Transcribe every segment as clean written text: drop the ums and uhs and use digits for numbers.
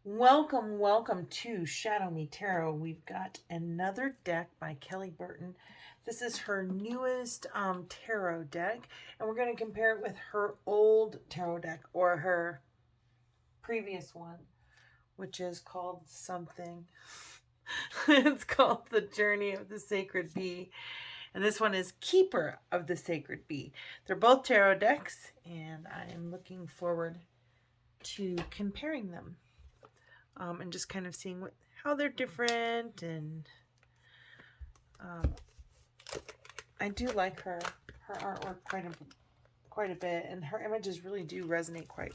Welcome, welcome to Shadow Me Tarot. We've got another deck by Kelly Barton. This is her newest tarot deck, and we're going to compare it with her old tarot deck or her previous one, which is called something. It's called The Journey of the Sacred Bee, and this one is Keeper of the Sacred Bee. They're both tarot decks, and I am looking forward to comparing them. And just kind of seeing how they're different. And I do like her artwork quite a bit, and her images really do resonate quite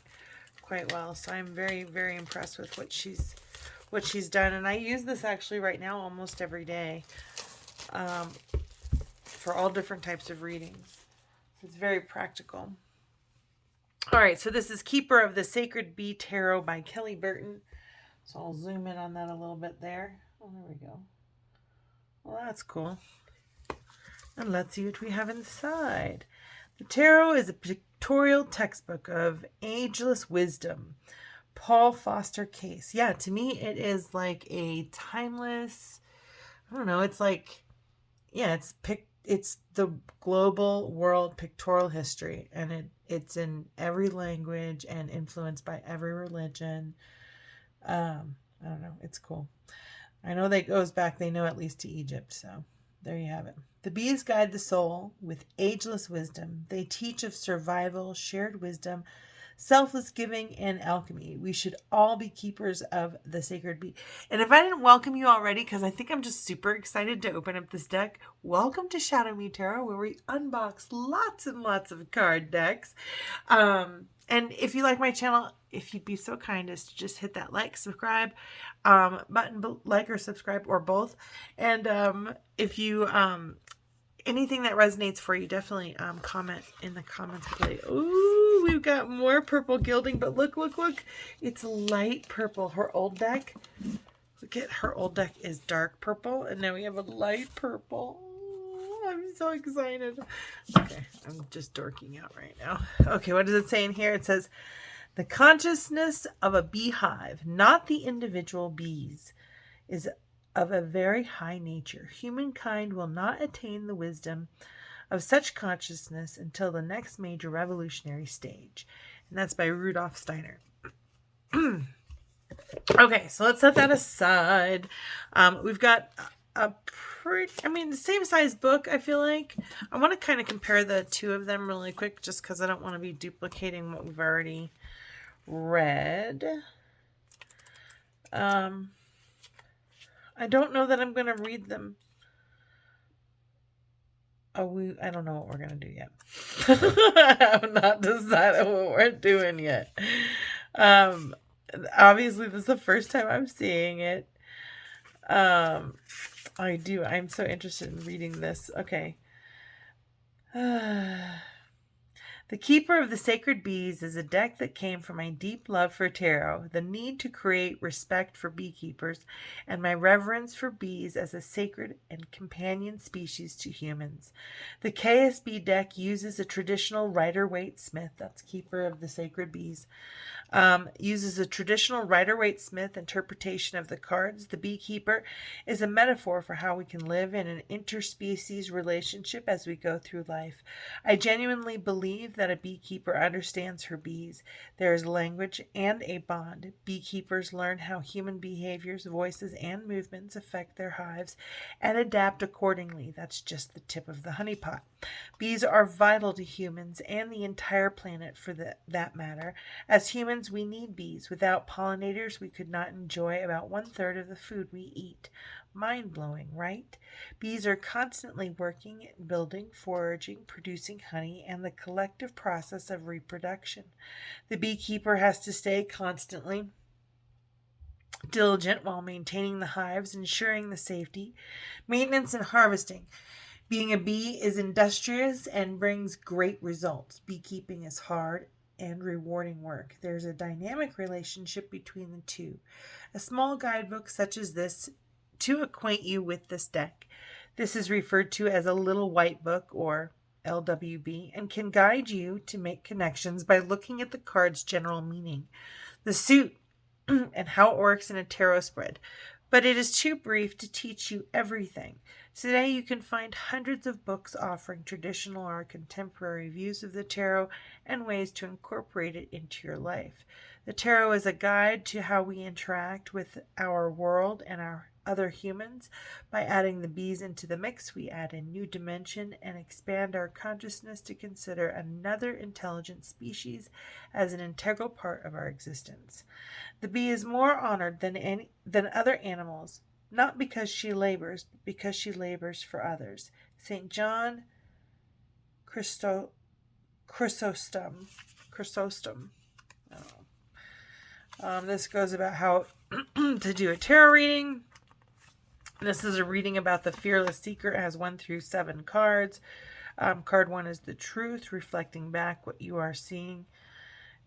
well. So I'm very, very impressed with what she's done. And I use this actually right now almost every day for all different types of readings. It's very practical. All right, so this is Keeper of the Sacred Bee Tarot by Kelly Barton. So I'll zoom in on that a little bit there. Oh, there we go. Well, that's cool. And let's see what we have inside. The tarot is a pictorial textbook of ageless wisdom. Paul Foster Case. Yeah, to me it is like a timeless, I don't know, it's like, yeah, it's the global world pictorial history, and it's in every language and influenced by every religion. I don't know. It's cool. I know that goes back, they know, at least to Egypt. So there you have it. The bees guide the soul with ageless wisdom. They teach of survival, shared wisdom, selfless giving, and alchemy. We should all be keepers of the sacred bee. And if I didn't welcome you already, because I think I'm just super excited to open up this deck, welcome to Shadow Me Tarot, where we unbox lots and lots of card decks. And if you like my channel, if you'd be so kind as to just hit that like, subscribe button, like or subscribe, or both. And if you anything that resonates for you, definitely comment in the comments below. Ooh, we've got more purple gilding, but look, it's light purple. Her old deck, look at her old deck is dark purple, and now we have a light purple. I'm so excited. Okay, I'm just dorking out right now. Okay, what does it say in here? It says, the consciousness of a beehive, not the individual bees, is of a very high nature. Humankind will not attain the wisdom of such consciousness until the next major revolutionary stage. And that's by Rudolf Steiner. Okay, so let's set that aside. We've got the same size book, I feel like. I want to kind of compare the two of them really quick, just because I don't want to be duplicating what we've already read. I don't know that I'm going to read them. I don't know what we're going to do yet. I have not decided what we're doing yet. Obviously, this is the first time I'm seeing it. I'm so interested in reading this. Okay. The Keeper of the Sacred Bees is a deck that came from my deep love for tarot, the need to create respect for beekeepers, and my reverence for bees as a sacred and companion species to humans. The KSB deck uses a traditional Rider-Waite-Smith, that's Keeper of the Sacred Bees, uses a traditional Rider-Waite-Smith interpretation of the cards. The beekeeper is a metaphor for how we can live in an interspecies relationship as we go through life. I genuinely believe that a beekeeper understands her bees. There is language and a bond. Beekeepers learn how human behaviors, voices, and movements affect their hives and adapt accordingly. That's just the tip of the honeypot. Bees are vital to humans and the entire planet for that matter. As humans, we need bees. Without pollinators, we could not enjoy about 1/3 of the food we eat. Mind-blowing, right? Bees are constantly working, building, foraging, producing honey, and the collective process of reproduction. The beekeeper has to stay constantly diligent while maintaining the hives, ensuring the safety, maintenance, and harvesting. Being a bee is industrious and brings great results. Beekeeping is hard and rewarding work. There's a dynamic relationship between the two. A small guidebook such as this to acquaint you with this deck. This is referred to as a little white book, or LWB, and can guide you to make connections by looking at the card's general meaning. The suit and how it works in a tarot spread, but it is too brief to teach you everything. Today you can find hundreds of books offering traditional or contemporary views of the tarot and ways to incorporate it into your life. The tarot is a guide to how we interact with our world and our other humans. By adding the bees into the mix, we add a new dimension and expand our consciousness to consider another intelligent species as an integral part of our existence. The bee is more honored than other animals, not because she labors, but because she labors for others. St. John Chrysostom. This goes about how to do a tarot reading. This is a reading about the Fearless Seeker. It has 1 through 7 cards. Card 1 is the truth, reflecting back what you are seeing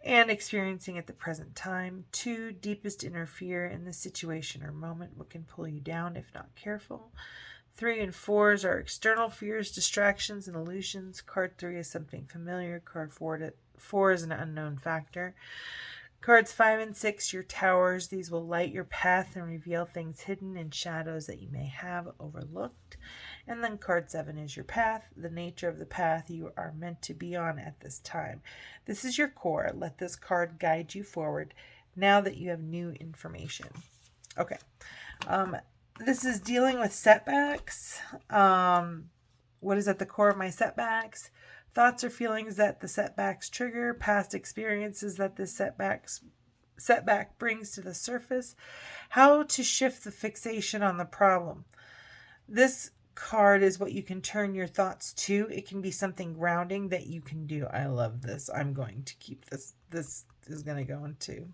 and experiencing at the present time. 2, deepest inner fear in this situation or moment, what can pull you down if not careful. 3 and 4s are external fears, distractions, and illusions. Card 3 is something familiar. Card 4 is an unknown factor. Cards 5 and 6, your towers. These will light your path and reveal things hidden in shadows that you may have overlooked. And then card 7 is your path, the nature of the path you are meant to be on at this time. This is your core. Let this card guide you forward now that you have new information. Okay. This is dealing with setbacks. What is at the core of my setbacks? Thoughts or feelings that the setbacks trigger, past experiences that this setback brings to the surface, how to shift the fixation on the problem. This card is what you can turn your thoughts to. It can be something grounding that you can do. I love this. I'm going to keep this. This is going to go into...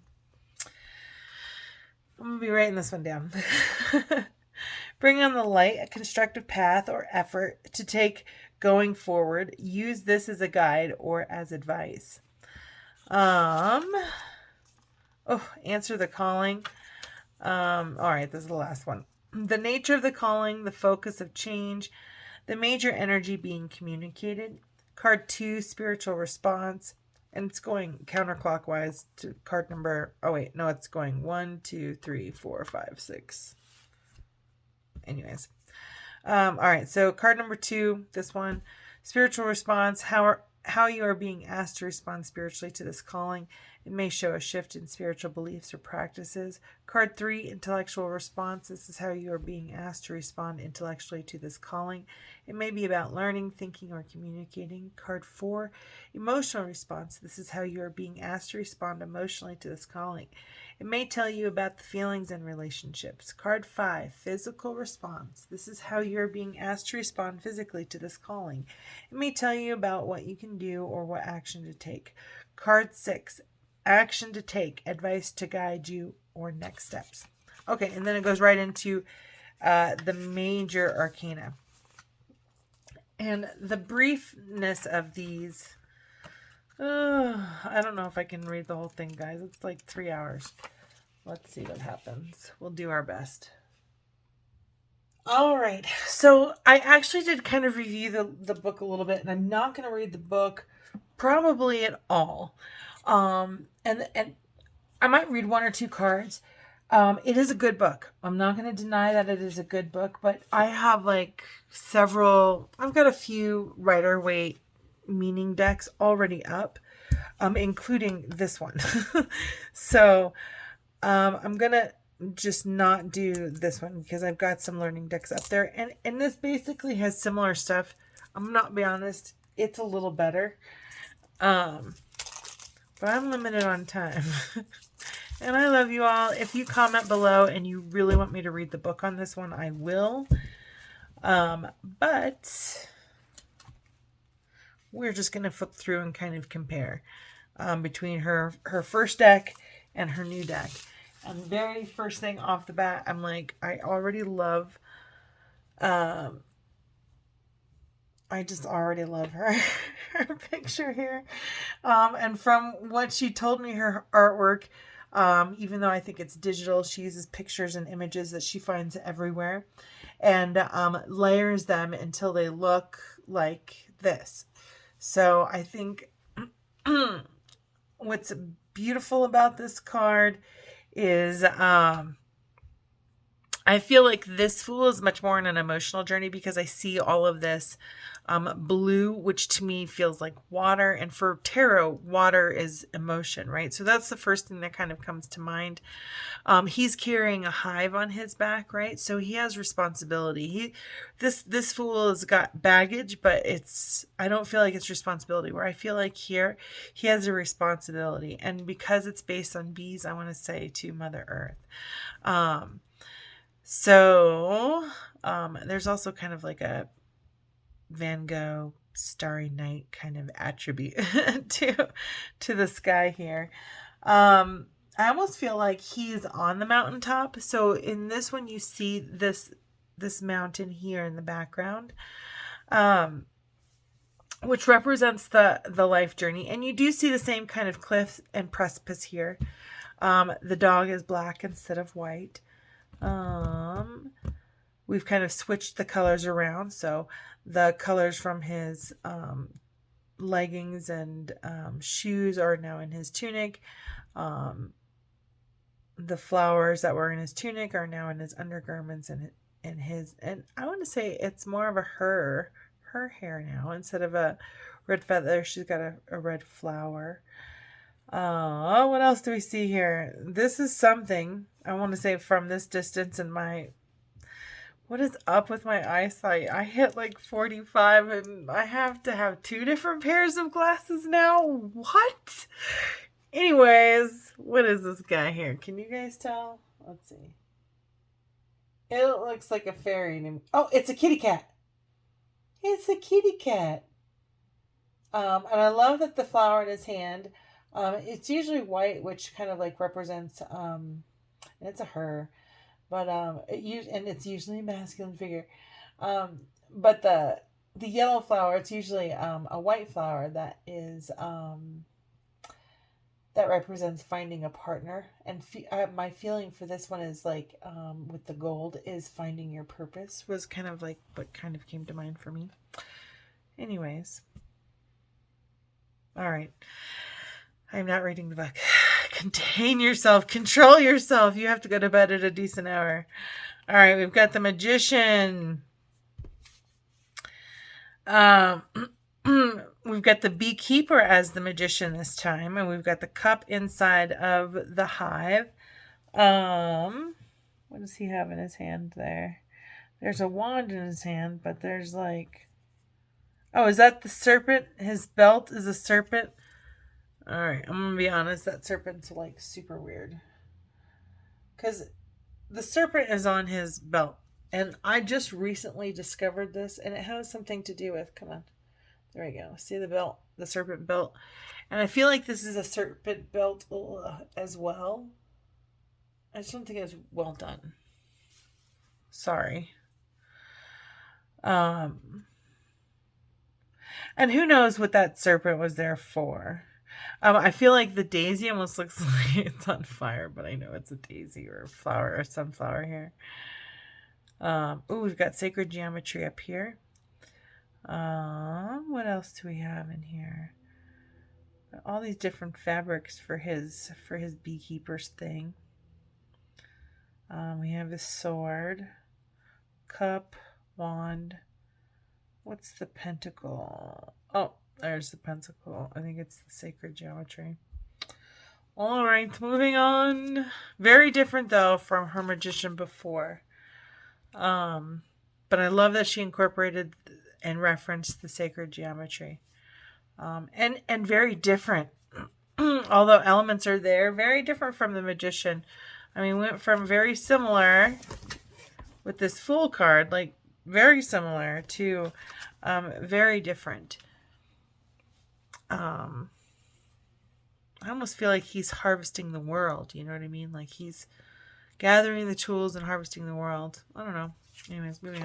I'm going to be writing this one down. Bring on the light, a constructive path or effort to take going forward. Use this as a guide or as advice. Answer the calling. All right, this is the last one. The nature of the calling, the focus of change, the major energy being communicated. Card 2, spiritual response. And it's going counterclockwise to card number... Oh, wait. No, it's going 1, 2, 3, 4, 5, 6. Anyways. All right. So card number 2, this one. Spiritual response. How you are being asked to respond spiritually to this calling. It may show a shift in spiritual beliefs or practices. Card 3, intellectual response. This is how you are being asked to respond intellectually to this calling. It may be about learning, thinking, or communicating. Card 4, emotional response. This is how you are being asked to respond emotionally to this calling. It may tell you about the feelings and relationships. Card 5, physical response. This is how you are being asked to respond physically to this calling. It may tell you about what you can do or what action to take. Card 6, action to take, advice to guide you, or next steps. Okay, and then it goes right into the major arcana. And the briefness of these, I don't know if I can read the whole thing, guys. It's like 3 hours. Let's see what happens. We'll do our best. All right. So I actually did kind of review the book a little bit, and I'm not going to read the book probably at all. And I might read 1 or 2 cards. It is a good book. I'm not going to deny that it is a good book, but I have like I've got a few Rider-Waite meaning decks already up, including this one. So, I'm going to just not do this one because I've got some learning decks up there. And this basically has similar stuff. I'm not be honest. It's a little better. But I'm limited on time. And I love you all. If you comment below and you really want me to read the book on this one, I will. But we're just going to flip through and kind of compare between her first deck and her new deck. And very first thing off the bat, I'm like, I already love, I just already love her picture here. And from what she told me, her artwork, even though I think it's digital, she uses pictures and images that she finds everywhere and layers them until they look like this. So I think what's beautiful about this card is I feel like this Fool is much more on an emotional journey because I see all of this blue, which to me feels like water. And for tarot, water is emotion, right? So that's the first thing that kind of comes to mind. He's carrying a hive on his back, right? So he has responsibility. This Fool has got baggage, but I don't feel like it's responsibility. Where I feel like here he has a responsibility, and because it's based on bees, I want to say to Mother Earth. So there's also kind of like a Van Gogh Starry Night kind of attribute to the sky here. I almost feel like he's on the mountaintop. So in this one, you see this mountain here in the background, which represents the life journey. And you do see the same kind of cliff and precipice here. The dog is black instead of white. We've kind of switched the colors around. So the colors from his leggings and shoes are now in his tunic. The flowers that were in his tunic are now in his undergarments and I want to say it's more of her hair now. Instead of a red feather, she's got a red flower. What else do we see here? This is something I want to say from this distance in what is up with my eyesight? I hit like 45 and I have to have 2 different pairs of glasses now. What? Anyways, what is this guy here? Can you guys tell? Let's see. It looks like a fairy to me. Oh, it's a kitty cat. It's a kitty cat. And I love that the flower in his hand, it's usually white, which kind of like represents, and it's a her, but and it's usually a masculine figure. But the yellow flower, it's usually a white flower that is that represents finding a partner. And my feeling for this one is like with the gold is finding your purpose, was kind of like what kind of came to mind for me. Anyways. All right. I'm not reading the book. Contain yourself. Control yourself. You have to go to bed at a decent hour. All right. We've got the Magician. We've got the Beekeeper as the Magician this time. And we've got the cup inside of the hive. What does he have in his hand there? There's a wand in his hand, but there's like... Oh, is that the serpent? His belt is a serpent? Alright, I'm going to be honest. That serpent's like super weird. Because the serpent is on his belt. And I just recently discovered this. And it has something to do with... Come on. There we go. See the belt? The serpent belt. And I feel like this is a serpent belt as well. I just don't think it's well done. Sorry. And who knows what that serpent was there for. I feel like the daisy almost looks like it's on fire, but I know it's a daisy or a flower or sunflower here. We've got sacred geometry up here. What else do we have in here? All these different fabrics for his beekeeper's thing. We have his sword, cup, wand. What's the pentacle? Oh, there's the pentacle. I think it's the sacred geometry. All right, moving on. Very different though from her Magician before. But I love that she incorporated and referenced the sacred geometry. And very different. Although elements are there, very different from the Magician. I mean, we went from very similar with this Fool card, like very similar, to very different. I almost feel like he's harvesting the world. You know what I mean? Like he's gathering the tools and harvesting the world. I don't know. Anyways, moving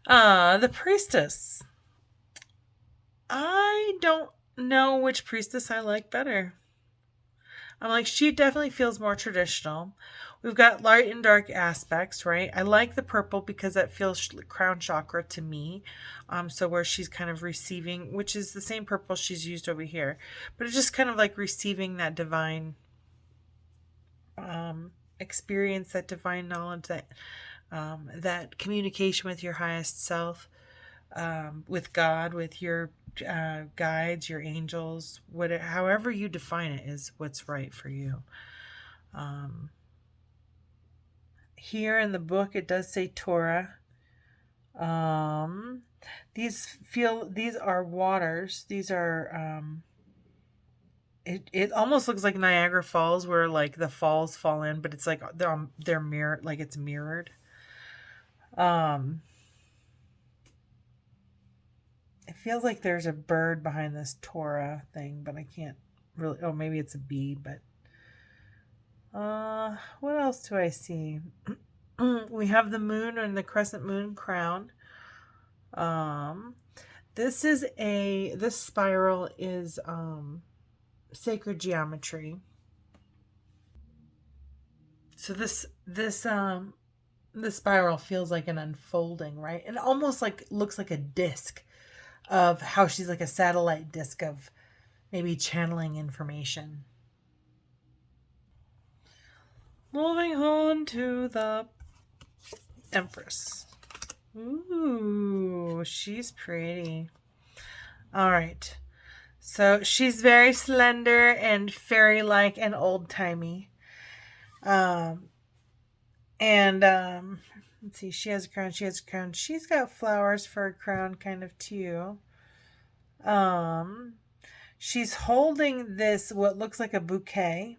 on. The Priestess. I don't know which priestess I like better. I'm like, she definitely feels more traditional. We've got light and dark aspects, right? I like the purple because that feels crown chakra to me. So where she's kind of receiving, which is the same purple she's used over here, but it's just kind of like receiving that divine experience, that divine knowledge, that communication with your highest self, with God, with your guides, your angels, however you define it is what's right for you. Here in the book, it does say Torah. These are waters. These are, it almost looks like Niagara Falls, where like the falls fall in, but it's like they're mirrored, like it's mirrored. It feels like there's a bird behind this Torah thing, but I can't really. Oh, maybe it's a bee, but what else do I see? We have the moon and the crescent moon crown. This spiral is sacred geometry. So this spiral feels like an unfolding, right? And almost like looks like a disc of how she's like a satellite disc of maybe channeling information. Moving on to the Empress. Ooh, she's pretty. All right. So she's very slender and fairy-like and old-timey. Let's see, she has a crown. She's got flowers for a crown kind of too. She's holding this, what looks like a bouquet,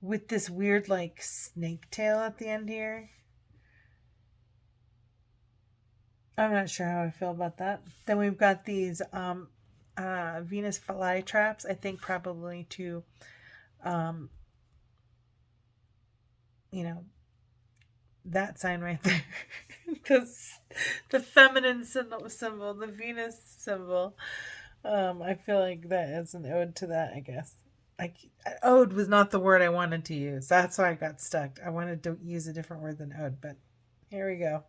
with this weird like snake tail at the end here. I'm not sure how I feel about that. Then we've got these Venus flytraps, I think probably to that sign right there. Because the feminine symbol, the Venus symbol, I feel like that is an ode to that, I guess. Ode was not the word I wanted to use. That's why I got stuck. I wanted to use a different word than ode, but here we go.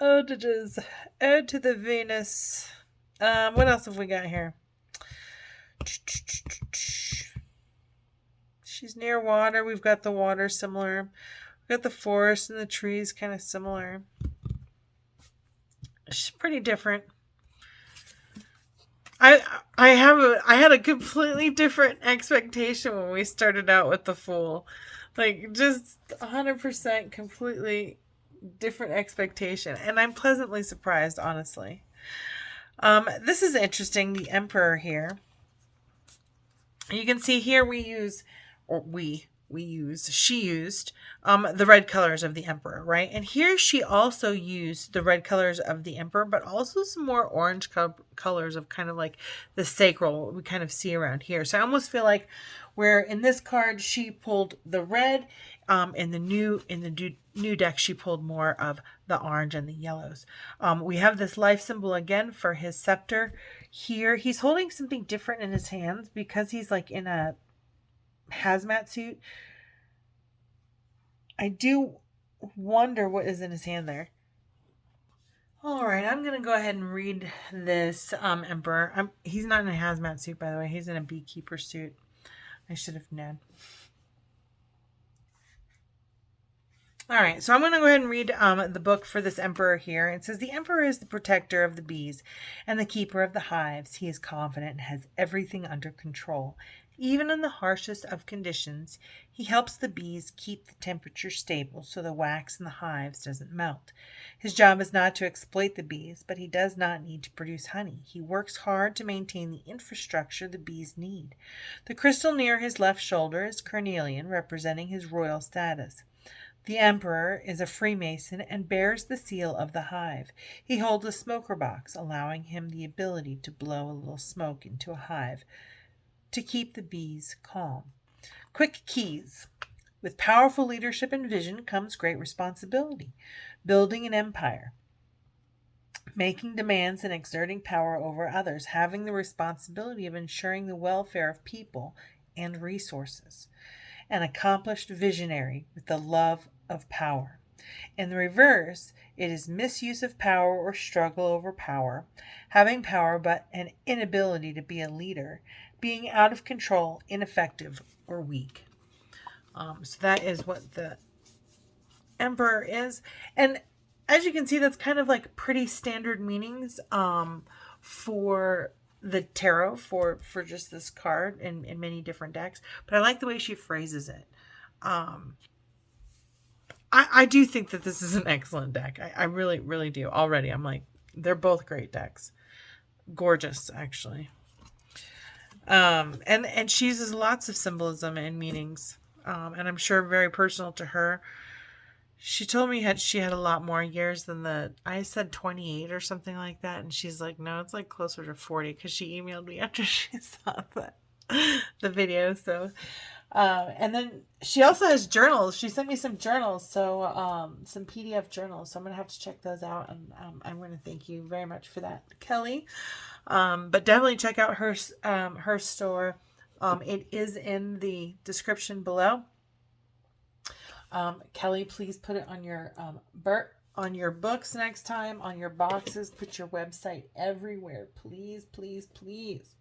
Ode to the Venus. What else have we got here? She's near water. We've got the water similar. We've got the forest and the trees kind of similar. She's pretty different. I had a completely different expectation when we started out with the Fool. Like just 100% completely different expectation, and I'm pleasantly surprised, honestly. This is interesting, the Emperor here. You can see here she used the red colors of the Emperor, right? And here she also used the red colors of the Emperor, but also some more orange colors of kind of like the sacral, what we kind of see around here. So I almost feel like where in this card she pulled the red, in the new deck she pulled more of the orange and the yellows. We have this life symbol again for his scepter. Here he's holding something different in his hands because he's like in a hazmat suit. I do wonder what is in his hand there. All right, I'm going to go ahead and read this Emperor. He's not in a hazmat suit, by the way. He's in a beekeeper suit. I should have known. All right, so I'm going to go ahead and read the book for this Emperor here. It says, the Emperor is the protector of the bees and the keeper of the hives. He is confident and has everything under control. Even in the harshest of conditions, he helps the bees keep the temperature stable so the wax in the hives doesn't melt. His job is not to exploit the bees, but he does not need to produce honey. He works hard to maintain the infrastructure the bees need. The crystal near his left shoulder is carnelian, representing his royal status. The Emperor is a Freemason and bears the seal of the hive. He holds a smoker box, allowing him the ability to blow a little smoke into a hive to keep the bees calm. Quick keys. With powerful leadership and vision comes great responsibility. Building an empire. Making demands and exerting power over others. Having the responsibility of ensuring the welfare of people and resources. An accomplished visionary with the love of power. In the reverse, it is misuse of power or struggle over power, having power but an inability to be a leader, being out of control, ineffective, or weak. So that is what the Emperor is. And as you can see, that's kind of like pretty standard meanings for the tarot, for just this card in many different decks. But I like the way she phrases it. I do think that this is an excellent deck. I really, really do. Already, I'm like, they're both great decks. Gorgeous, actually. And she uses lots of symbolism and meanings. And I'm sure very personal to her. She told me she had a lot more years than I said 28 or something like that. And she's like, no, it's like closer to 40, because she emailed me after she saw the video. So, and then she also has journals. She sent me some journals. So, some PDF journals. So I'm going to have to check those out. And I'm going to thank you very much for that, Kelly. But definitely check out her store. It is in the description below. Kelly, please put it on your books next time, on your boxes. Put your website everywhere, please, please, please.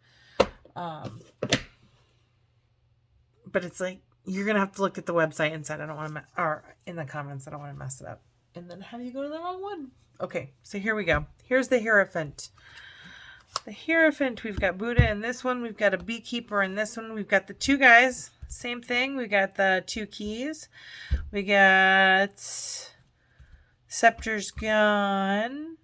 But it's like, you're gonna have to look at the website inside. I don't want to, or in the comments. I don't want to mess it up. And then how do you go to the wrong one? Okay, so here we go. Here's the Hierophant. The Hierophant. We've got Buddha in this one. We've got a beekeeper in this one. We've got the two guys. Same thing. We got the two keys. We got scepters gone.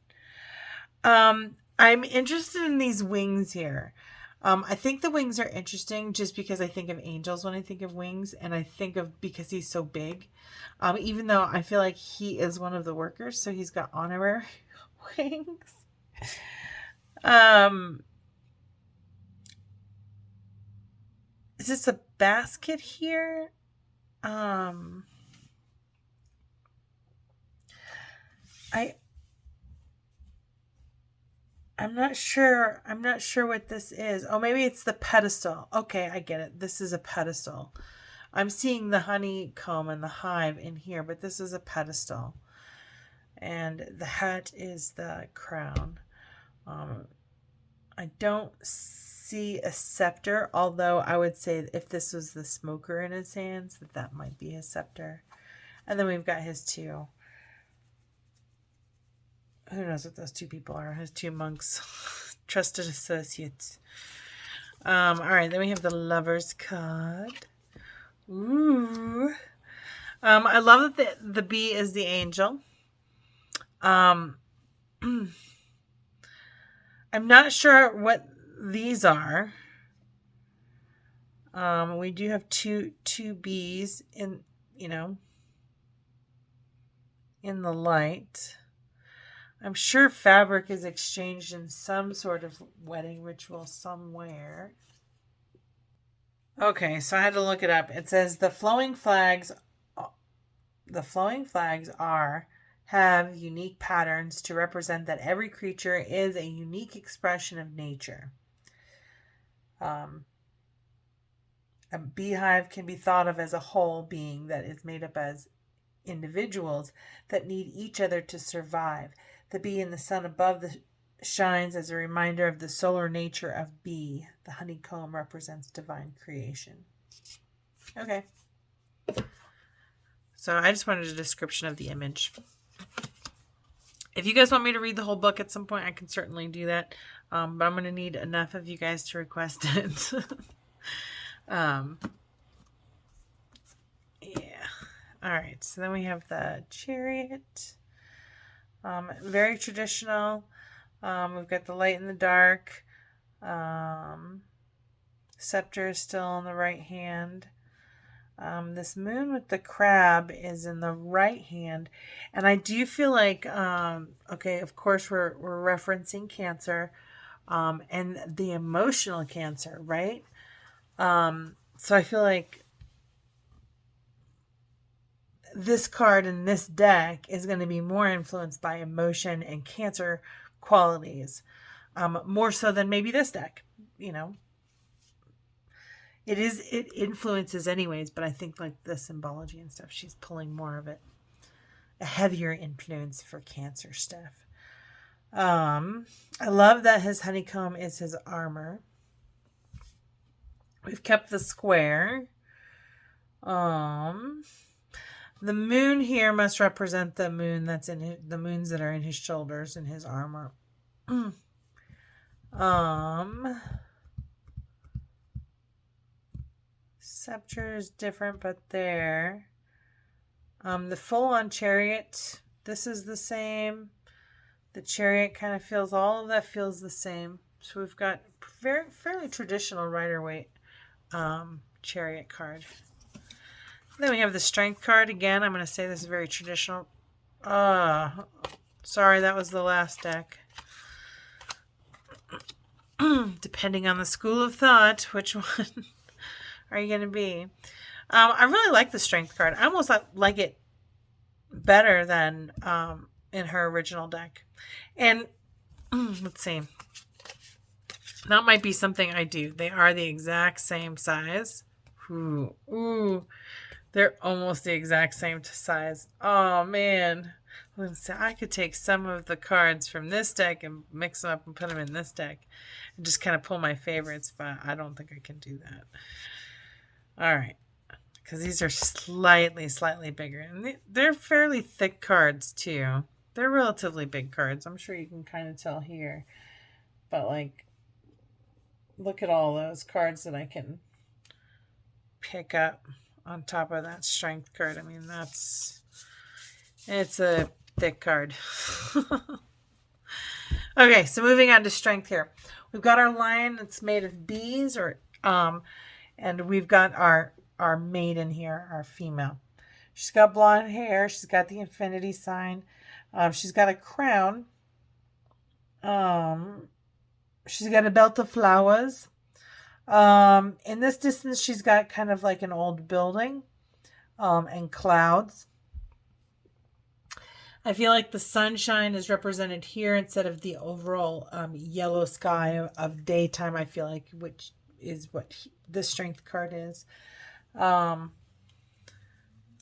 I'm interested in these wings here. I think the wings are interesting just because I think of angels when I think of wings, and I think of because he's so big. Even though I feel like he is one of the workers, so he's got honorary wings. Is this a basket here? I'm not sure. I'm not sure what this is. Oh, maybe it's the pedestal. Okay, I get it. This is a pedestal. I'm seeing the honeycomb and the hive in here, but this is a pedestal. And the hat is the crown. I don't see a scepter, although I would say if this was the smoker in his hands, that might be his scepter. And then we've got his two. Who knows what those two people are? His two monks, trusted associates. All right, then we have the Lover's card. Ooh. I love that the bee is the angel. I'm not sure what these are. We do have two bees in the light. I'm sure fabric is exchanged in some sort of wedding ritual somewhere. Okay, so I had to look it up. It says the flowing flags have unique patterns to represent that every creature is a unique expression of nature. A beehive can be thought of as a whole being that is made up as individuals that need each other to survive. The bee in the sun above shines as a reminder of the solar nature of bee. The honeycomb represents divine creation. Okay. So I just wanted a description of the image. If you guys want me to read the whole book at some point, I can certainly do that. But I'm going to need enough of you guys to request it. Yeah. All right. So then we have the Chariot. Very traditional. We've got the light and the dark. Scepter is still in the right hand. This moon with the crab is in the right hand. And I do feel like, okay, of course we're referencing Cancer, and the emotional Cancer, right? So I feel like this card in this deck is going to be more influenced by emotion and Cancer qualities, more so than maybe this deck, it influences anyways, but I think like the symbology and stuff, she's pulling more of it. A heavier influence for Cancer stuff. I love that his honeycomb is his armor. We've kept the square. The moon here must represent the moon that's in the moons that are in his shoulders in his armor. Scepter is different, but there. The full-on chariot, this is the same. The chariot kind of feels, all of that feels the same. So we've got fairly traditional Rider-Waite chariot card. Then we have the strength card. Again, I'm going to say this is very traditional. Sorry, that was the last deck. Depending on the school of thought, which one are you going to be? I really like the strength card. I almost like it better than in her original deck. And let's see. That might be something I do. They are the exact same size. Ooh. They're almost the exact same size. Oh, man. I could take some of the cards from this deck and mix them up and put them in this deck. And just kind of pull my favorites, but I don't think I can do that. All right. Because these are slightly bigger. And they're fairly thick cards, too. They're relatively big cards. I'm sure you can kind of tell here. But, like, look at all those cards that I can pick up on top of that strength card. I mean, it's a thick card. Okay, so moving on to strength here. We've got our lion that's made of bees, and we've got our maiden here, our female. She's got blonde hair. She's got the infinity sign. She's got a crown. She's got a belt of flowers. In this distance, she's got kind of like an old building, and clouds. I feel like the sunshine is represented here instead of the overall yellow sky of daytime, I feel like, which is what the strength card is.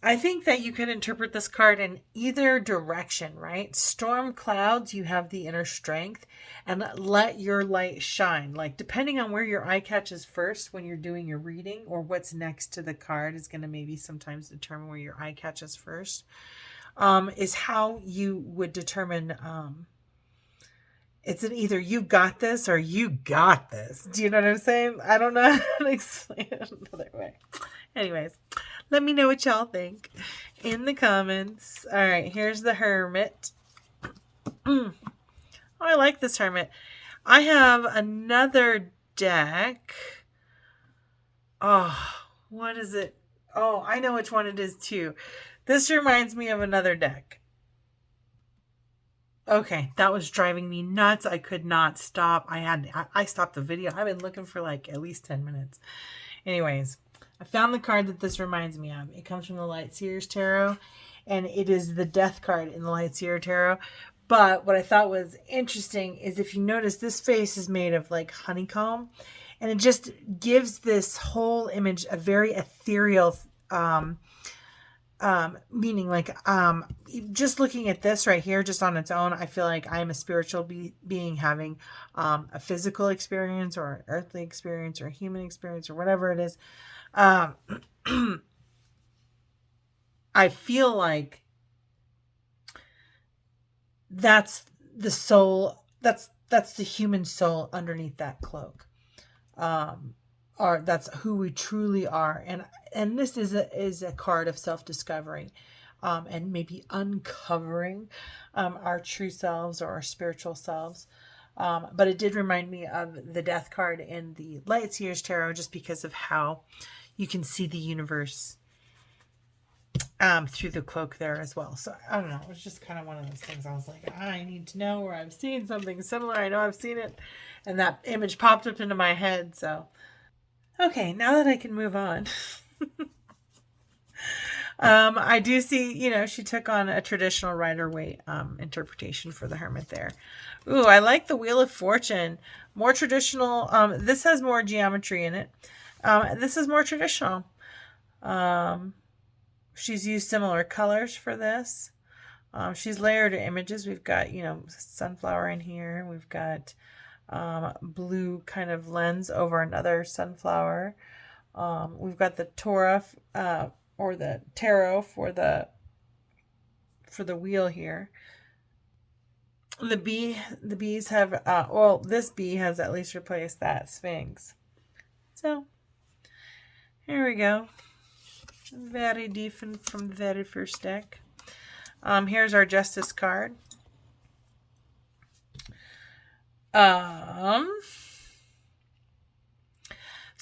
I think that you can interpret this card in either direction, right? Storm clouds, you have the inner strength, and let your light shine. Like, depending on where your eye catches first when you're doing your reading, or what's next to the card is going to maybe sometimes determine where your eye catches first, is how you would determine, it's an either you got this or you got this. Do you know what I'm saying? I don't know how to explain it another way. Anyways, let me know what y'all think in the comments. All right, here's the Hermit. Oh, I like this Hermit. I have another deck. Oh, what is it? Oh, I know which one it is too. This reminds me of another deck. Okay, that was driving me nuts. I could not stop. I stopped the video. I've been looking for like at least 10 minutes. Anyways, I found the card that this reminds me of. It comes from the Lightseers Tarot, and it is the Death card in the Lightseer Tarot. But what I thought was interesting is, if you notice, this face is made of like honeycomb, and it just gives this whole image a very ethereal meaning. Like, just looking at this right here, just on its own, I feel like I'm a spiritual being having a physical experience, or an earthly experience, or a human experience, or whatever it is. I feel like that's the soul, that's the human soul underneath that cloak. Or that's who we truly are. And this is a card of self-discovery, and maybe uncovering our true selves, or our spiritual selves. But it did remind me of the Death card in the Lightseers Tarot, just because of how you can see the universe through the cloak there as well. So I don't know, it was just kind of one of those things. I was like, I need to know where I've seen something similar. I know I've seen it, and that image popped up into my head. So okay, now that I can move on. I do see, she took on a traditional Rider-Waite interpretation for the Hermit there. Ooh, I like the Wheel of Fortune. More traditional. This has more geometry in it. This is more traditional. She's used similar colors for this. She's layered images. We've got, sunflower in here. We've got blue kind of lens over another sunflower. We've got the Torah or the tarot for the wheel here. The bees have this bee has at least replaced that Sphinx. So here we go. Very different from the very first deck. Here's our Justice card.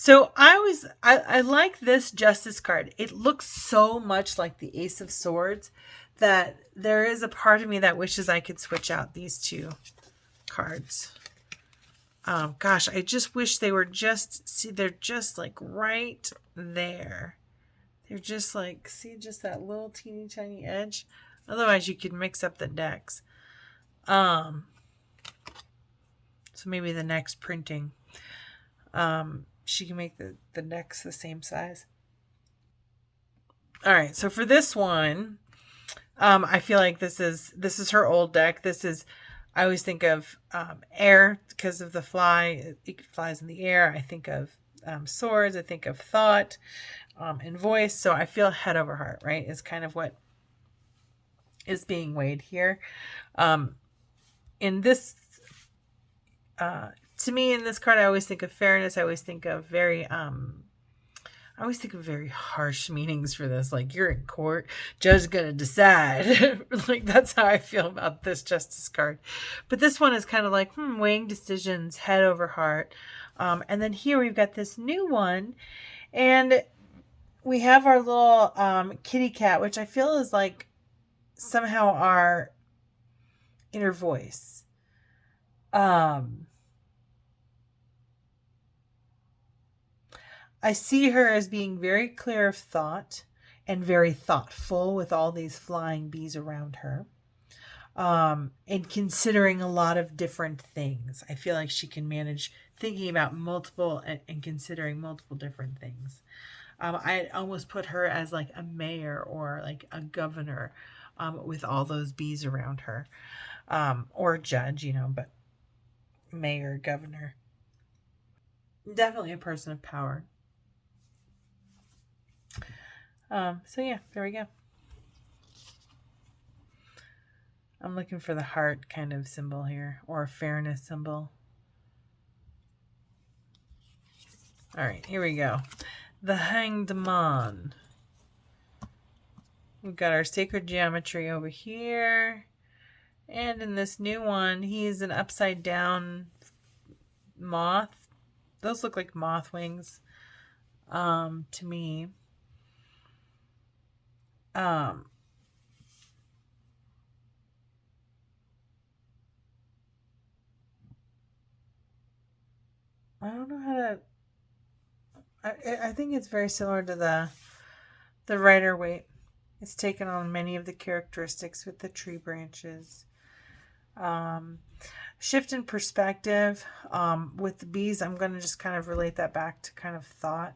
So I like this Justice card. It looks so much like the Ace of Swords that there is a part of me that wishes I could switch out these two cards. Gosh, I just wish they were they're just like right there. They're just like, see just that little teeny tiny edge. Otherwise you could mix up the decks. So maybe the next printing, she can make the decks the same size. All right, so for this one, I feel like this is her old deck. I always think of air because of the fly. It flies in the air. I think of swords. I think of thought and voice. So I feel head over heart, right? Is kind of what is being weighed here. In this, to me, in this card, I always think of fairness. I always think of very harsh meanings for this. Like, you're in court, judge is gonna decide. Like, that's how I feel about this Justice card. But this one is kind of like weighing decisions, head over heart. And then here we've got this new one, and we have our little kitty cat, which I feel is like somehow our inner voice. I see her as being very clear of thought and very thoughtful with all these flying bees around her. And considering a lot of different things. I feel like she can manage thinking about multiple and considering multiple different things. I almost put her as like a mayor or like a governor with all those bees around her. Or a judge, but mayor, governor. Definitely a person of power. So yeah, there we go. I'm looking for the heart kind of symbol here, or a fairness symbol. All right, here we go. The Hanged Man. We've got our sacred geometry over here. And in this new one, he's an upside down moth. Those look like moth wings to me. I don't know how to... I think it's very similar to the Rider-Waite. It's taken on many of the characteristics with the tree branches. Shift in perspective. With the bees, I'm going to just kind of relate that back to kind of thought.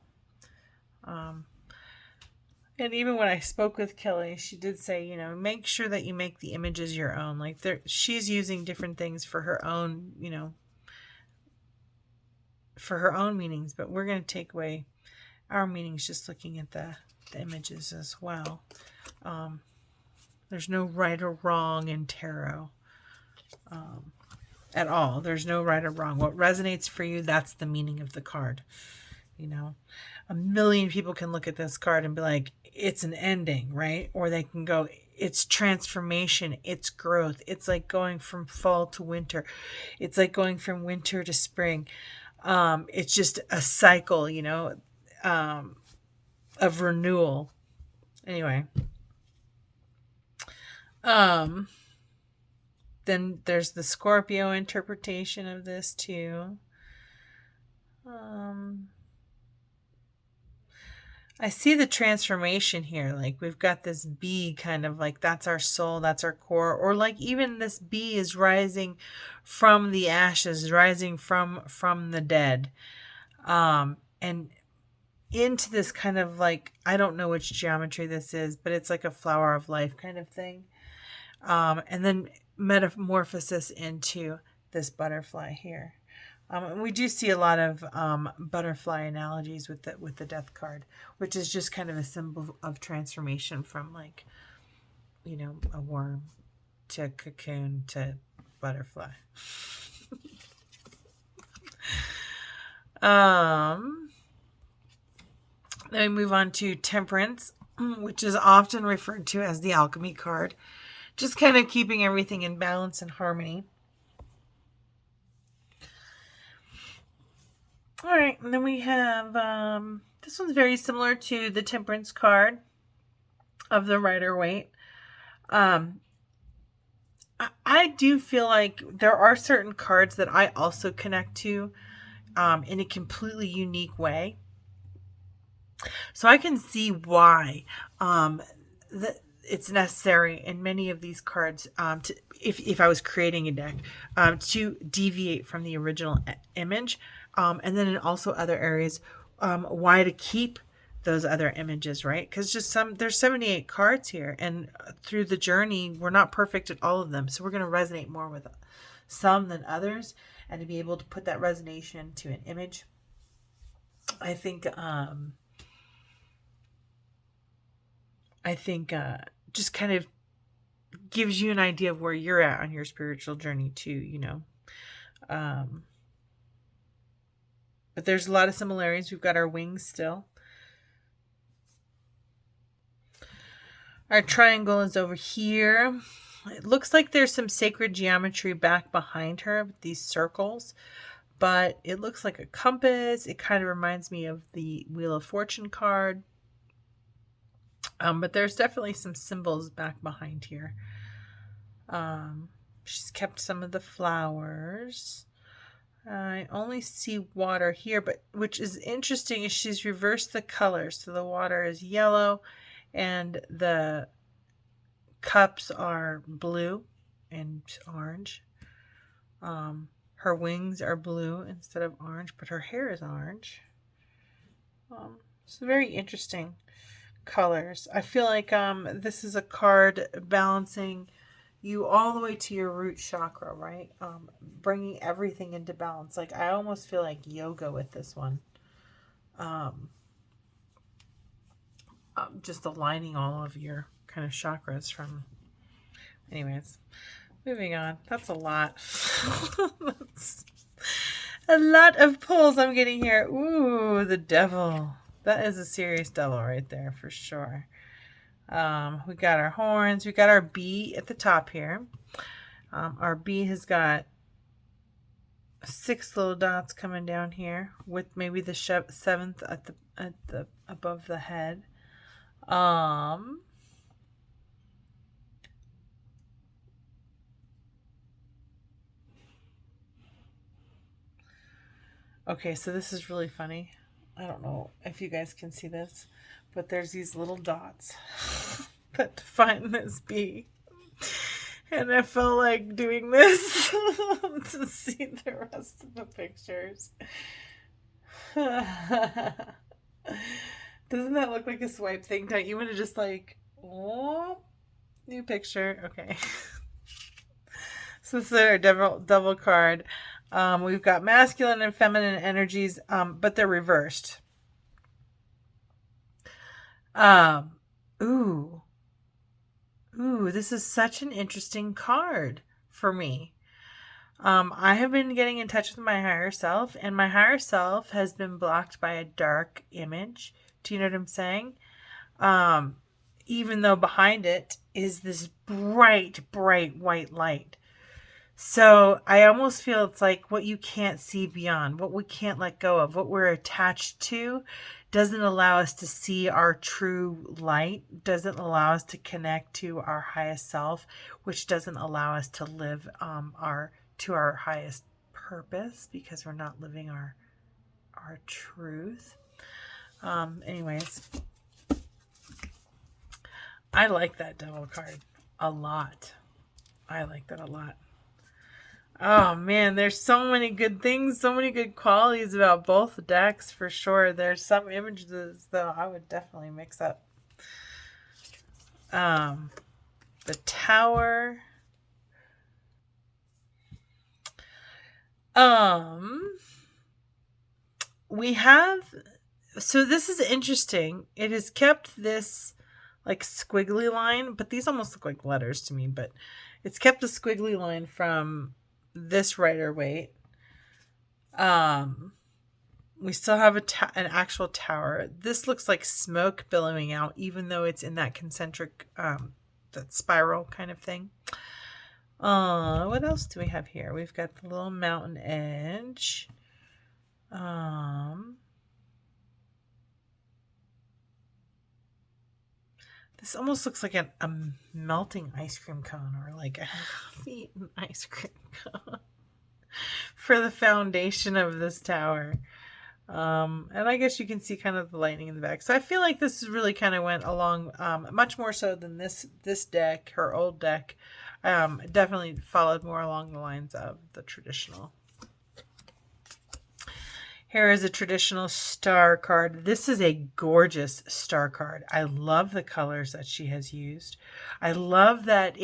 And even when I spoke with Kelly, she did say, make sure that you make the images your own. Like, she's using different things for her own, for her own meanings. But we're going to take away our meanings just looking at the images as well. There's no right or wrong in tarot at all. There's no right or wrong. What resonates for you, that's the meaning of the card. A million people can look at this card and be like, it's an ending, right? Or they can go, it's transformation, it's growth. It's like going from fall to winter. It's like going from winter to spring. It's just a cycle, of renewal. Anyway. Then there's the Scorpio interpretation of this too. I see the transformation here. Like, we've got this bee kind of like, that's our soul, that's our core. Or like, even this bee is rising from the ashes, rising from the dead. And into this kind of like, I don't know which geometry this is, but it's like a flower of life kind of thing. And then metamorphosis into this butterfly here. And we do see a lot of butterfly analogies with the death card, which is just kind of a symbol of transformation from like, you know, a worm to cocoon to butterfly. Then we move on to Temperance, which is often referred to as the alchemy card. Just kind of keeping everything in balance and harmony. All right, and then we have, this one's very similar to the Temperance card of the Rider-Waite. I do feel like there are certain cards that I also connect to in a completely unique way. So I can see why it's necessary in many of these cards, if I was creating a deck, to deviate from the original image. And then in also other areas, why to keep those other images, right? Because there's 78 cards here, and through the journey, we're not perfect at all of them. So we're going to resonate more with some than others, and to be able to put that resonation to an image, I think just kind of gives you an idea of where you're at on your spiritual journey too, you know. But there's a lot of similarities. We've got our wings still. Our triangle is over here. It looks like there's some sacred geometry back behind her with these circles, but it looks like a compass. It kind of reminds me of the Wheel of Fortune card. But there's definitely some symbols back behind here. She's kept some of the flowers. I only see water here, but which is interesting is she's reversed the colors. So the water is yellow and the cups are blue and orange. Her wings are blue instead of orange, but her hair is orange. It's very interesting colors. I feel like this is a card balancing you all the way to your root chakra, right? Bringing everything into balance. Like, I almost feel like yoga with this one. Just aligning all of your kind of chakras from... Anyways, moving on. That's a lot. That's a lot of pulls I'm getting here. Ooh, the devil. That is a serious devil right there for sure. We got our horns. We got our bee at the top here. Our bee has got 6 little dots coming down here with maybe the 7th at the above the head. Okay, so this is really funny. I don't know if you guys can see this, but there's these little dots that define this bee. And I felt like doing this to see the rest of the pictures. Doesn't that look like a swipe thing? Don't you want to just like, oh, new picture? Okay. So this is our double card. We've got masculine and feminine energies, but they're reversed. Ooh, this is such an interesting card for me. I have been getting in touch with my higher self, and my higher self has been blocked by a dark image. Do you know what I'm saying? Even though behind it is this bright white light. So I almost feel it's like what you can't see beyond, what we can't let go of, what we're attached to doesn't allow us to see our true light, doesn't allow us to connect to our highest self, which doesn't allow us to live to our highest purpose because we're not living our truth. Anyways, I like that devil card a lot. I like that a lot. Oh man, there's so many good things, so many good qualities about both decks for sure. There's some images though I would definitely mix up. The Tower. We have, so this is interesting. It has kept this like squiggly line, but these almost look like letters to me, but it's kept a squiggly line from this Rider-Waite. We still have an actual tower. This looks like smoke billowing out, even though it's in that concentric, that spiral kind of thing. What else do we have here? We've got the little mountain edge. This almost looks like a melting ice cream cone, or like a half-eaten ice cream cone for the foundation of this tower. And I guess you can see kind of the lightning in the back. So I feel like this really kind of went along, much more so than this deck, her old deck. Definitely followed more along the lines of the traditional. Here is a traditional star card. This is a gorgeous star card. I love the colors that she has used. I love that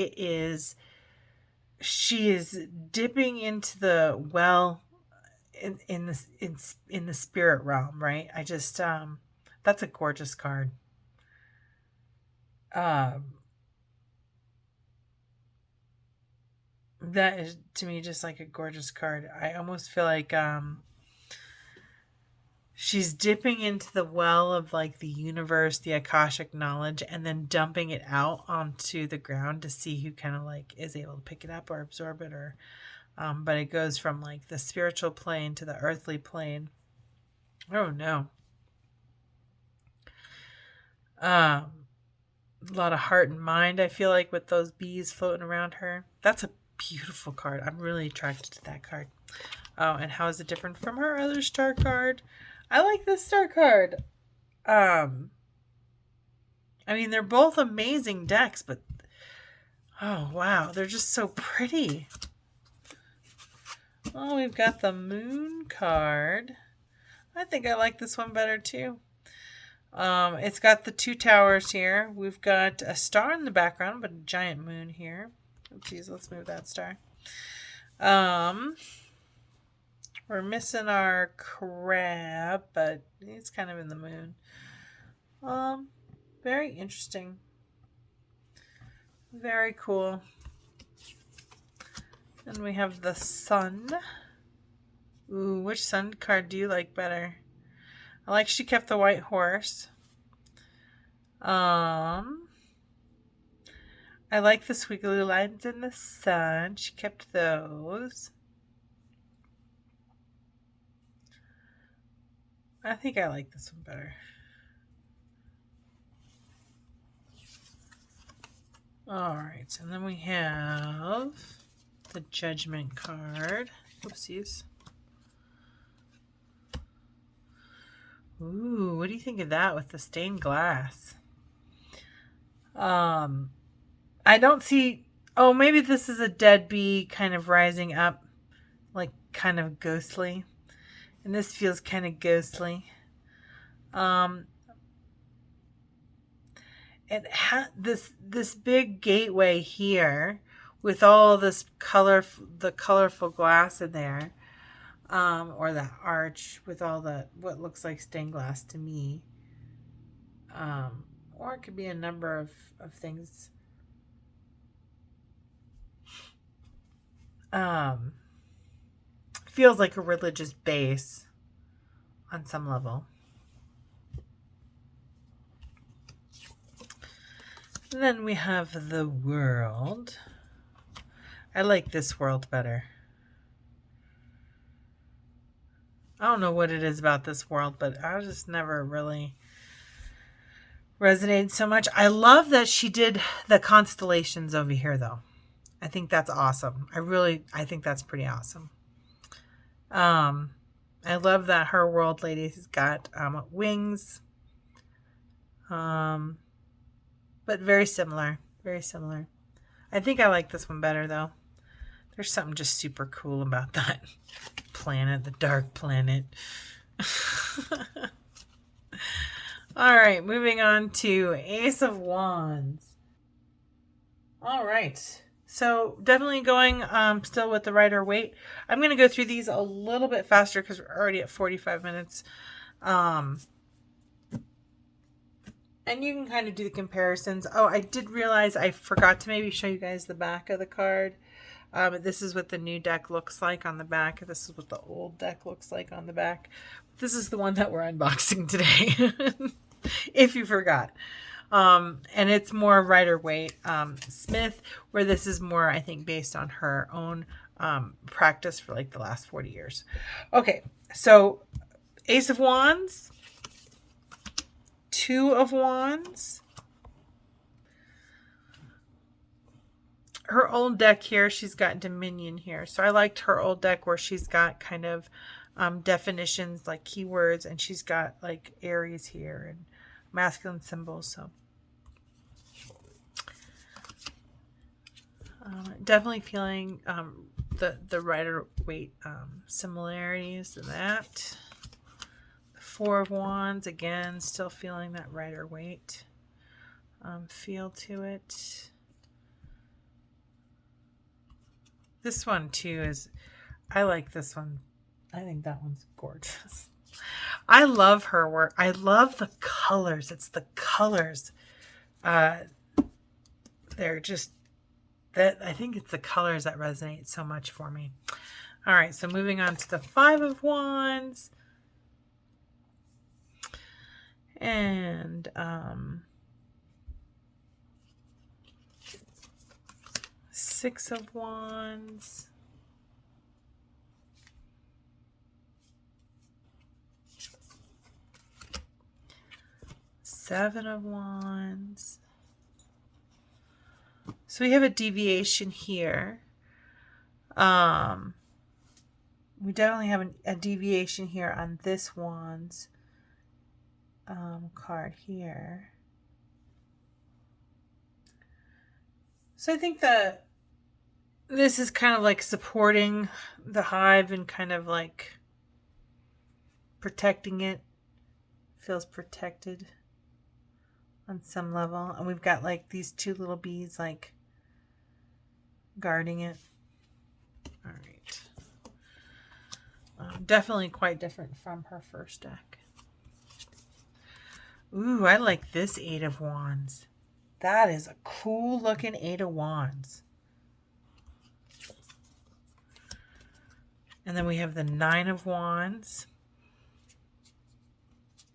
she is dipping into the well in the spirit realm, right? I just that's a gorgeous card. That is to me just like a gorgeous card. I almost feel like she's dipping into the well of like the universe, the Akashic knowledge, and then dumping it out onto the ground to see who kind of like is able to pick it up or absorb it, or but it goes from like the spiritual plane to the earthly plane. Oh no. A lot of heart and mind, I feel like, with those bees floating around her. That's a beautiful card. I'm really attracted to that card. Oh, and how is it different from her other star card? I like this star card. I mean, they're both amazing decks, but oh wow, they're just so pretty. Oh, we've got the moon card. I think I like this one better too. It's got the two towers here. We've got a star in the background, but a giant moon here. Oopsies, let's move that star. We're missing our crab, but he's kind of in the moon. Very interesting. Very cool. And we have the sun. Ooh, which sun card do you like better? I like she kept the white horse. I like the squiggly lines in the sun. She kept those. I think I like this one better. Alright, and then we have the Judgment card. Oopsies. Ooh, what do you think of that with the stained glass? I don't see... Oh, maybe this is a dead bee kind of rising up, like kind of ghostly. And this feels kind of ghostly. It had this big gateway here with all this the colorful glass in there, or that arch with all the what looks like stained glass to me, or it could be a number of things. Feels like a religious base on some level. And then we have the world. I like this world better. I don't know what it is about this world, but I just never really resonated so much. I love that she did the constellations over here, though. I think that's awesome. I think that's pretty awesome. I love that her world lady has got wings. But very similar. Very similar. I think I like this one better, though. There's something just super cool about that planet, the dark planet. All right, moving on to Ace of Wands. All right, so definitely going still with the Rider-Waite. I'm going to go through these a little bit faster because we're already at 45 minutes. And you can kind of do the comparisons. Oh, I did realize I forgot to maybe show you guys the back of the card. This is what the new deck looks like on the back. This is what the old deck looks like on the back. This is the one that we're unboxing today, if you forgot. And it's more Rider-Waite Smith, where this is more, I think, based on her own practice for like the last 40 years. Okay, so Ace of Wands, Two of Wands. Her old deck here, she's got Dominion here. So I liked her old deck where she's got kind of definitions like keywords, and she's got like Aries here and masculine symbols. So definitely feeling the Rider-Waite similarities to that. The Four of Wands, again, still feeling that Rider-Waite feel to it. This one too is, I like this one. I think that one's gorgeous. I love her work. I love the colors. It's the colors. They're just, that I think it's the colors that resonate so much for me. All right, so moving on to the Five of Wands. And Six of Wands. Seven of Wands. So we have a deviation here. We definitely have a deviation here on this Wands card here. So I think that this is kind of like supporting the hive and kind of like protecting it. Feels protected on some level. And we've got like these two little bees like guarding it. All right. Definitely quite different from her first deck. Ooh, I like this Eight of Wands. That is a cool looking Eight of Wands. And then we have the Nine of Wands.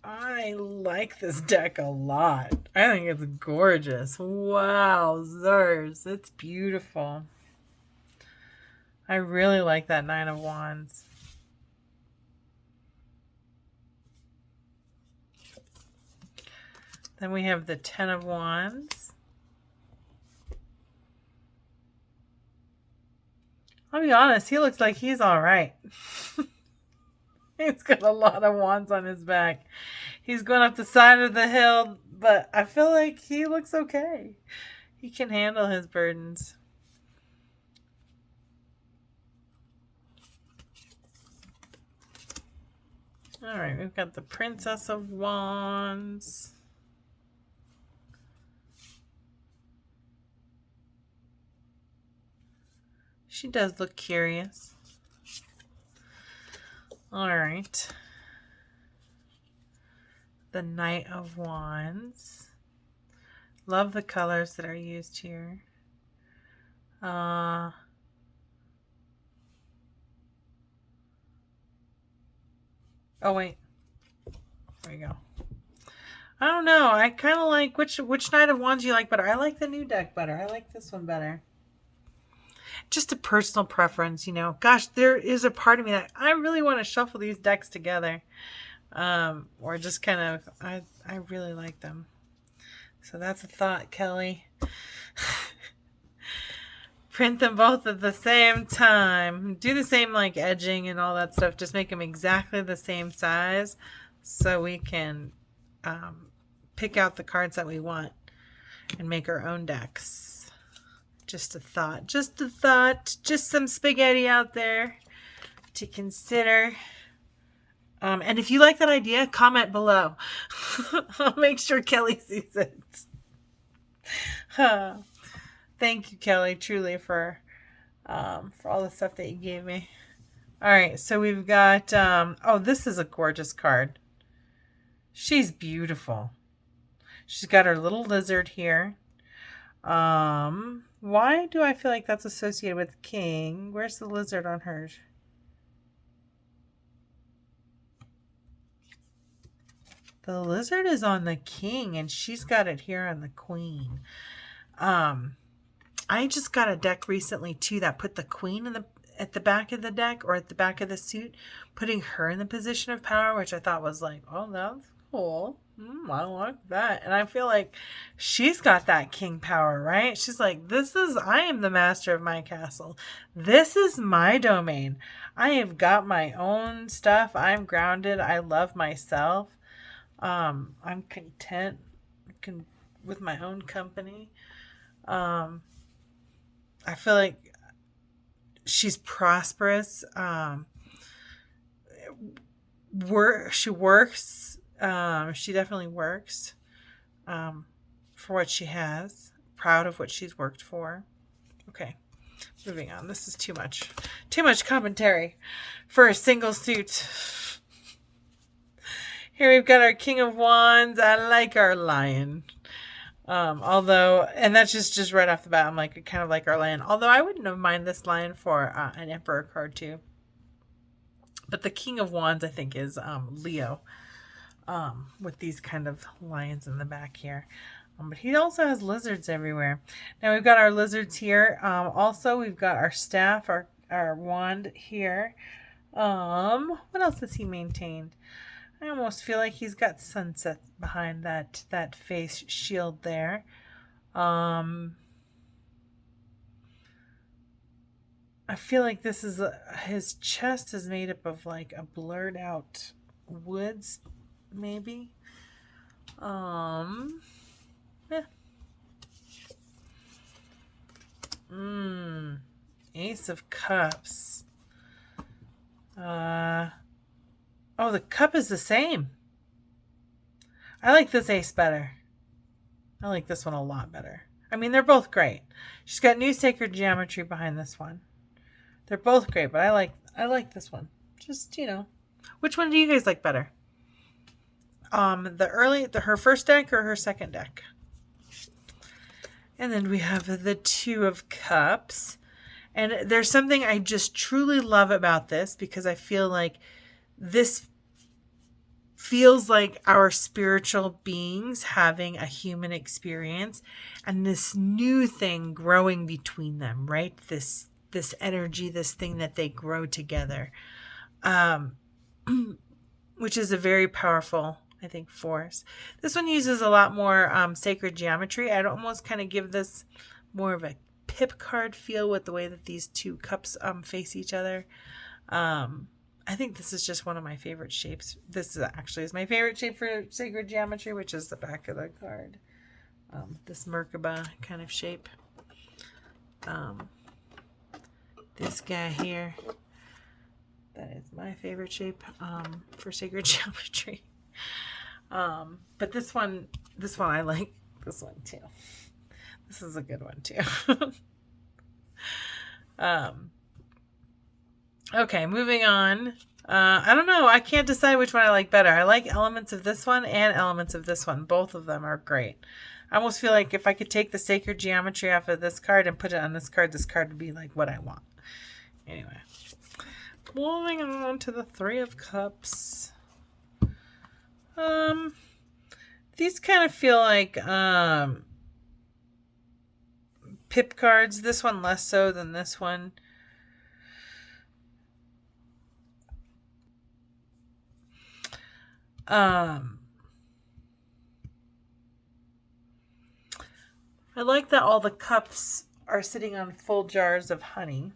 I like this deck a lot. I think it's gorgeous. Wow, Zers. It's beautiful. I really like that Nine of Wands. Then we have the Ten of Wands. I'll be honest, he looks like he's all right. He's got a lot of wands on his back. He's going up the side of the hill, but I feel like he looks okay. He can handle his burdens. All right, we've got the Princess of Wands. She does look curious. All right. The Knight of Wands. Love the colors that are used here. Oh, wait. There we go. I don't know. I kind of like which Knight of Wands you like better. I like the new deck better. I like this one better. Just a personal preference, you know. Gosh, there is a part of me that I really want to shuffle these decks together. Or just kind of, I really like them. So that's a thought, Kelly. Print them both at the same time. Do the same like edging and all that stuff. Just make them exactly the same size so we can pick out the cards that we want and make our own decks. Just a thought. Just a thought. Just some spaghetti out there to consider. And if you like that idea, comment below. I'll make sure Kelly sees it. Thank you, Kelly, truly for all the stuff that you gave me. All right, so we've got, oh, this is a gorgeous card. She's beautiful. She's got her little lizard here. Why do I feel like that's associated with King? Where's the lizard on hers? The lizard is on the King, and she's got it here on the Queen. I just got a deck recently, too, that put the Queen at the back of the deck or at the back of the suit, putting her in the position of power, which I thought was like, oh, that's cool. I like that. And I feel like she's got that king power, right? She's like, I am the master of my castle. This is my domain. I have got my own stuff. I'm grounded. I love myself. I'm content with my own company. I feel like she's prosperous. She works. She definitely works for what she has. Proud of what she's worked for. Okay, moving on. This is too much. Too much commentary for a single suit. Here we've got our King of Wands. I like our Lion. Although, and that's just right off the bat, I'm like, I kind of like our Lion. Although I wouldn't have mind this Lion for an Emperor card too. But the King of Wands, I think, is Leo. With these kind of lions in the back here. But he also has lizards everywhere. Now we've got our lizards here. Also, we've got our staff, our wand here. What else has he maintained? I almost feel like he's got sunset behind that face shield there. I feel like this is his chest is made up of like a blurred out woods, maybe. Yeah. Ace of Cups. Oh, the cup is the same. I like this ace better. I like this one a lot better. I mean, they're both great. She's got new sacred geometry behind this one. They're both great, but I like this one. Just, which one do you guys like better? Her first deck or her second deck? And then we have the Two of Cups. And there's something I just truly love about this, because I feel like this feels like our spiritual beings having a human experience and this new thing growing between them, right? This energy, this thing that they grow together, which is a very powerful, I think, force. This one uses a lot more sacred geometry. I'd almost kind of give this more of a pip card feel with the way that these two cups face each other. I think this is just one of my favorite shapes. This is my favorite shape for sacred geometry, which is the back of the card. This Merkaba kind of shape. This guy here. That is my favorite shape for sacred geometry. But this one I like this one too. This is a good one too. Okay, moving on. I don't know. I can't decide which one I like better. I like elements of this one and elements of this one. Both of them are great. I almost feel like if I could take the sacred geometry off of this card and put it on this card would be like what I want. Anyway, moving on to the Three of Cups. These kind of feel like pip cards. This one less so than this one. I like that all the cups are sitting on full jars of honey.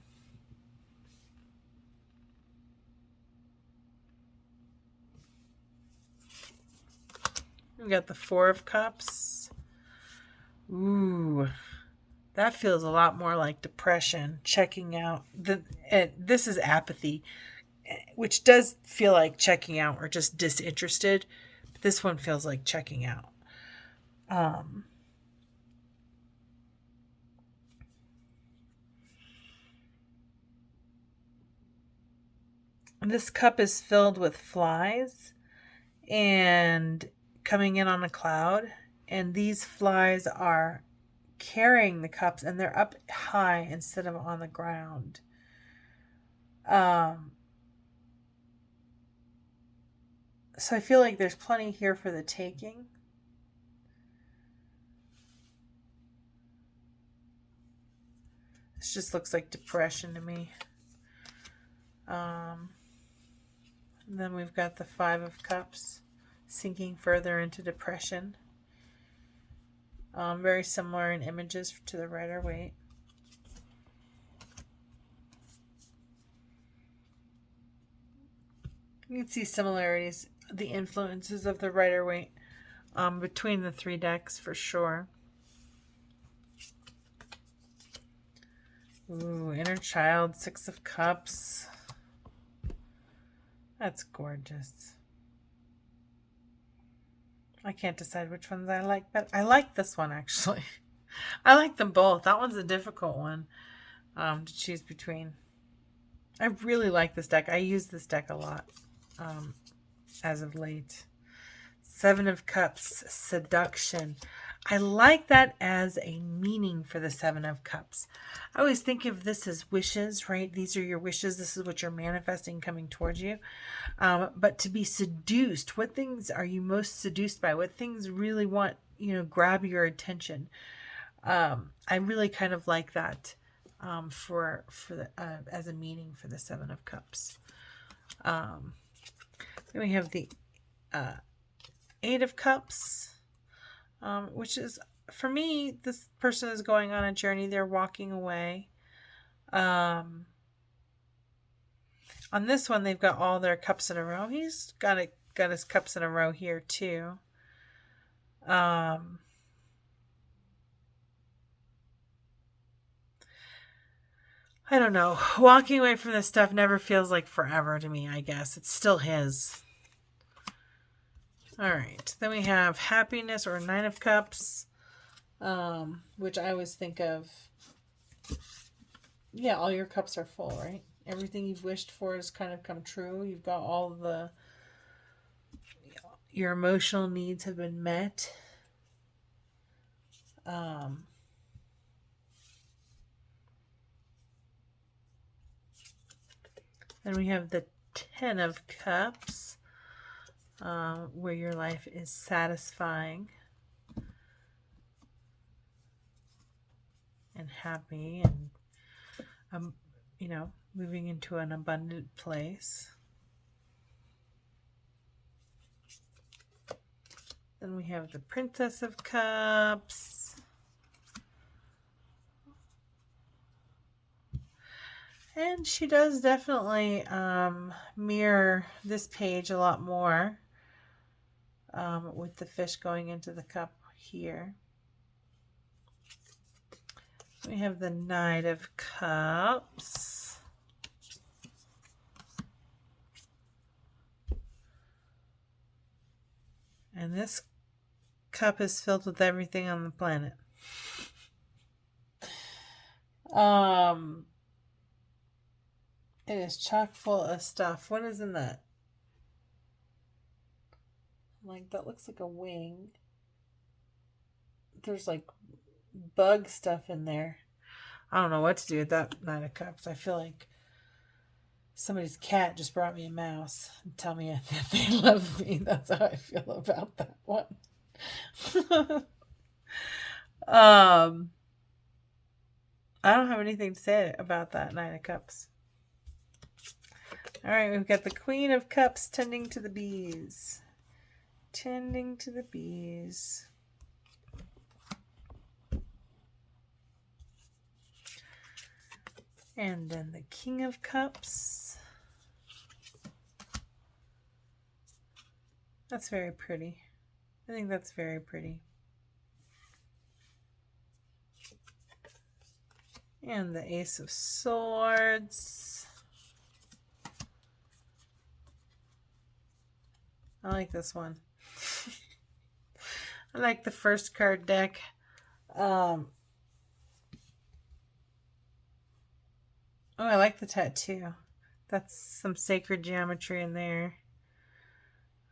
We got the Four of Cups. Ooh, That feels a lot more like depression, checking out. This is apathy, which does feel like checking out or just disinterested. But this one feels like checking out. This cup is filled with flies and coming in on a cloud. And these flies are carrying the cups, and they're up high instead of on the ground. So I feel like there's plenty here for the taking. This just looks like depression to me. And then we've got the Five of Cups sinking further into depression. Very similar in images to the Rider-Waite. You can see similarities, the influences of the Rider-Waite between the three decks for sure. Ooh, Inner Child, Six of Cups. That's gorgeous. I can't decide which ones I like, but I like this one actually. I like them both. That one's a difficult one to choose between. I really like this deck. I use this deck a lot as of late. Seven of Cups, Seduction. I like that as a meaning for the Seven of Cups. I always think of this as wishes, right? These are your wishes. This is what you're manifesting coming towards you. But to be seduced, what things are you most seduced by? What things really want, grab your attention? I really kind of like that for the as a meaning for the Seven of Cups. Then we have the Eight of Cups. Which is, for me, this person is going on a journey. They're walking away. On this one, they've got all their cups in a row. He's got his cups in a row here too. I don't know. Walking away from this stuff never feels like forever to me, I guess. It's still his. All right, then we have Happiness or Nine of Cups, which I always think of, all your cups are full, right? Everything you've wished for has kind of come true. You've got all your emotional needs have been met. Then we have the Ten of Cups. Where your life is satisfying and happy and, moving into an abundant place. Then we have the Princess of Cups. And she does definitely mirror this page a lot more. With the fish going into the cup here. We have the Knight of Cups. And this cup is filled with everything on the planet. It is chock full of stuff. What is in that? Like, that looks like a wing. There's like bug stuff in there. I don't know what to do with that Nine of Cups. I feel like somebody's cat just brought me a mouse and tell me that they love me. That's how I feel about that one. I don't have anything to say about that Nine of Cups. All right, we've got the Queen of Cups tending to the bees. Tending to the bees. And then the King of Cups. That's very pretty. I think that's very pretty. And the Ace of Swords. I like this one. I like the first card deck. Oh, I like the tattoo. That's some sacred geometry in there.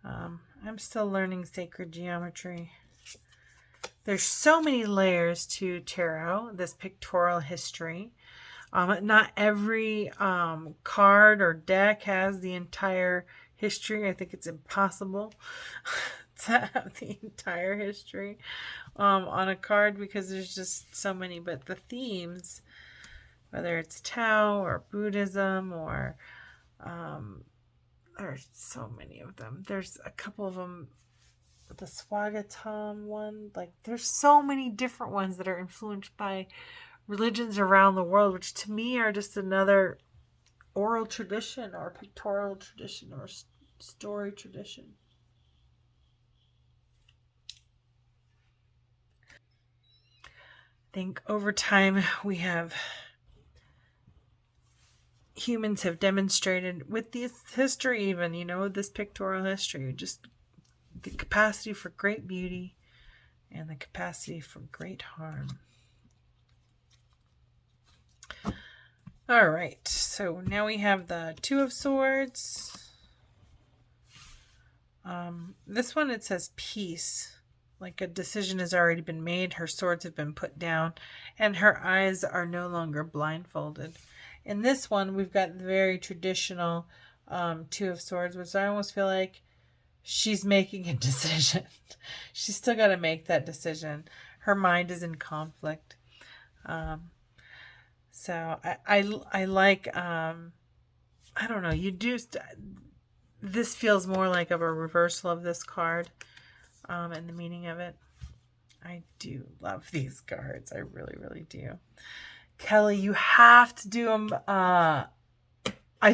I'm still learning sacred geometry. There's so many layers to tarot, this pictorial history. Not every card or deck has the entire history. I think it's impossible to have the entire history on a card because there's just so many. But the themes, whether it's Tao or Buddhism or there's so many of them. There's a couple of them, the Swagatam one. Like, there's so many different ones that are influenced by religions around the world, which to me are just another oral tradition or pictorial tradition or story tradition. I think over time humans have demonstrated with this history, even, this pictorial history, just the capacity for great beauty and the capacity for great harm. All right, so now we have the Two of Swords. This one, it says peace, like a decision has already been made. Her swords have been put down and her eyes are no longer blindfolded. In this one, we've got the very traditional Two of Swords, which I almost feel like she's making a decision. She's still got to make that decision. Her mind is in conflict. So I like, I don't know, this feels more like of a reversal of this card and the meaning of it. I do love these cards. I really, really do. Kelly, you have to do them. I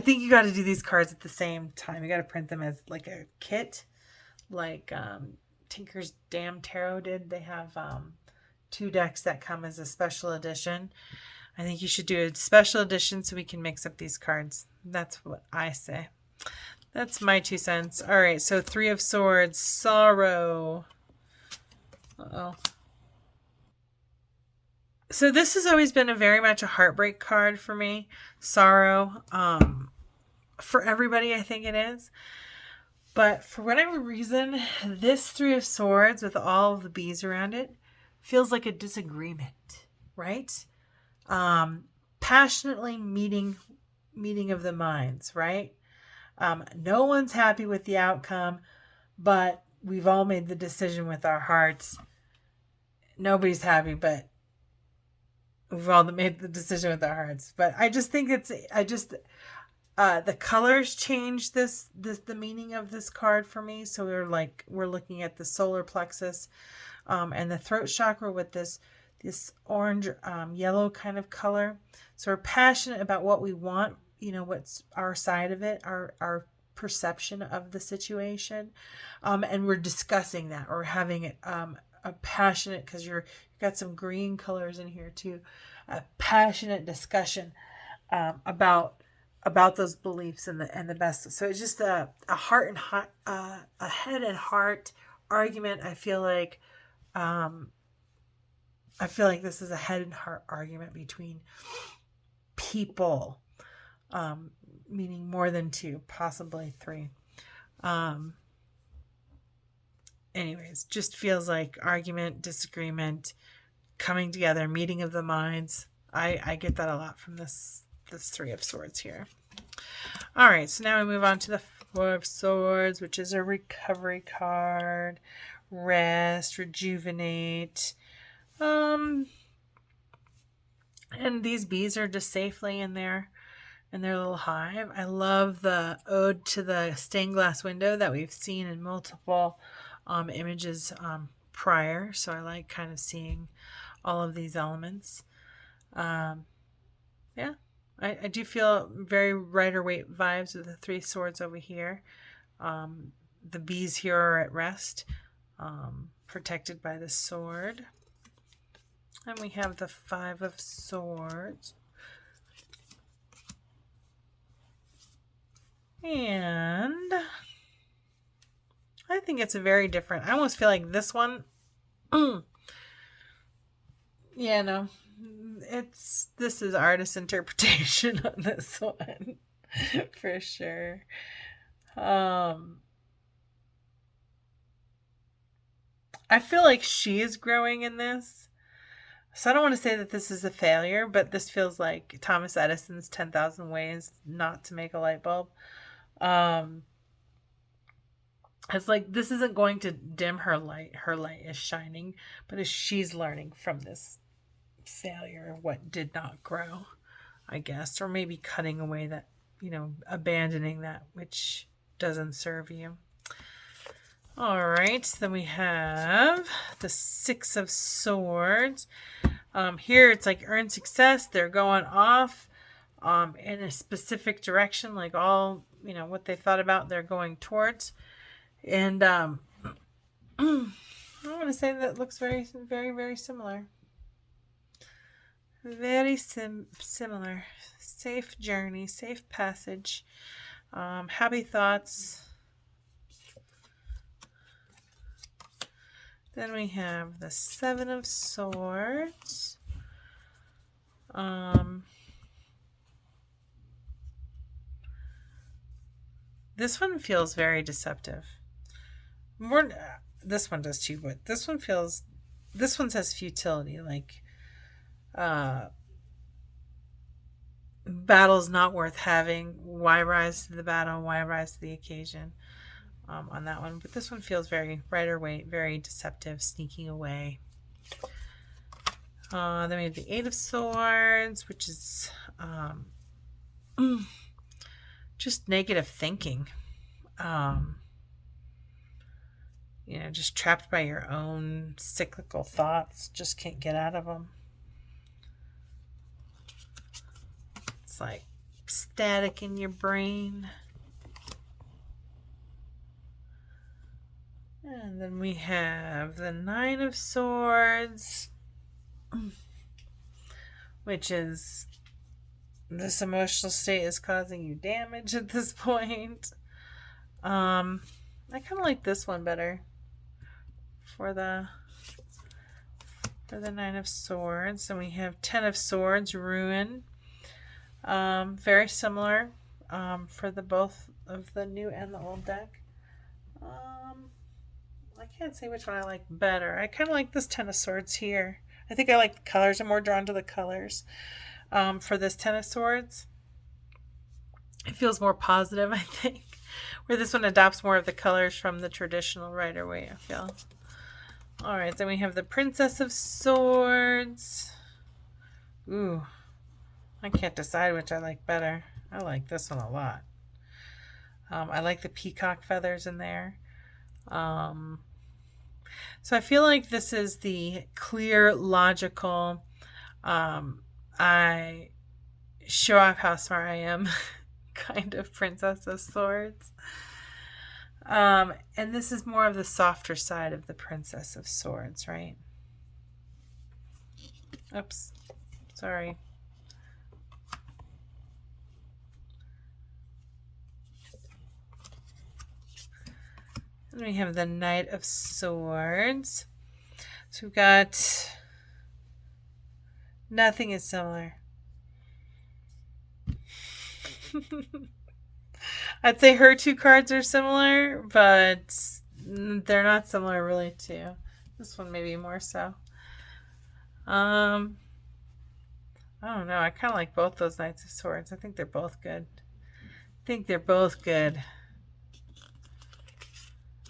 think you got to do these cards at the same time. You got to print them as like a kit, like Tinker's Damn Tarot did. They have 2 decks that come as a special edition. I think you should do a special edition so we can mix up these cards. That's what I say. That's my 2 cents. All right, so 3 of Swords, sorrow. Uh-oh. So this has always been very much a heartbreak card for me. Sorrow. For everybody, I think it is. But for whatever reason, this 3 of Swords with all of the bees around it feels like a disagreement, right? Passionately meeting of the minds, right? No one's happy with the outcome, but we've all made the decision with our hearts. Nobody's happy, but we've all made the decision with our hearts. But I just think the colors change the meaning of this card for me. So we're looking at the solar plexus, and the throat chakra with this orange, yellow kind of color. So we're passionate about what we want, what's our side of it, our perception of the situation. And we're discussing that, or having it, a passionate, because you've got some green colors in here too, a passionate discussion, about those beliefs and the best. So it's just a heart and heart, a head and heart argument. I feel like this is a head and heart argument between people, meaning more than 2, possibly 3. Anyways, just feels like argument, disagreement, coming together, meeting of the minds. I get that a lot from this 3 of Swords here. All right, so now we move on to the 4 of Swords, which is a recovery card. Rest, rejuvenate. And these bees are just safely in their little hive. I love the ode to the stained glass window that we've seen in multiple images prior. So I like kind of seeing all of these elements. Yeah, I do feel very Rider-Waite vibes with the 3 swords over here. The bees here are at rest, protected by the sword. And we have the Five of Swords. And I think it's a very different. I almost feel like this one. Yeah, no. This is artist interpretation on this one. For sure. I feel like she is growing in this. So I don't want to say that this is a failure, but this feels like Thomas Edison's 10,000 ways not to make a light bulb. It's like this isn't going to dim her light. Her light is shining, but as she's learning from this failure, what did not grow, I guess, or maybe cutting away that, abandoning that which doesn't serve you. All right, then we have the Six of Swords. Here it's like earn success. They're going off in a specific direction, like all, what they thought about, they're going towards. And I want to say that looks very, very, very similar. Very similar. Safe journey, safe passage, happy thoughts. Then we have the Seven of Swords. This one feels very deceptive. This one does too, but this one says futility, like battle's not worth having. Why rise to the battle? Why rise to the occasion? On that one, but this one feels very Rider-Waite, very deceptive, sneaking away. Then we have the Eight of Swords, which is just negative thinking. Just trapped by your own cyclical thoughts, just can't get out of them. It's like static in your brain. And then we have the Nine of Swords, which is this emotional state is causing you damage at this point. I kind of like this one better for the Nine of Swords. And we have Ten of Swords, Ruin. Very similar for the both of the new and the old deck. I can't say which one I like better. I kind of like this Ten of Swords here. I think I like the colors. I'm more drawn to the colors for this Ten of Swords. It feels more positive, I think. Where this one adopts more of the colors from the traditional Rider-Waite, I feel. All right, then we have the Princess of Swords. Ooh, I can't decide which I like better. I like this one a lot. I like the peacock feathers in there. So I feel like this is the clear, logical, I show off how smart I am kind of Princess of Swords. And this is more of the softer side of the Princess of Swords, right? Oops. Sorry. And we have the Knight of Swords. So we've got nothing is similar. I'd say her two cards are similar, but they're not similar really too. This one maybe more so. I don't know. I kind of like both those Knights of Swords. I think they're both good.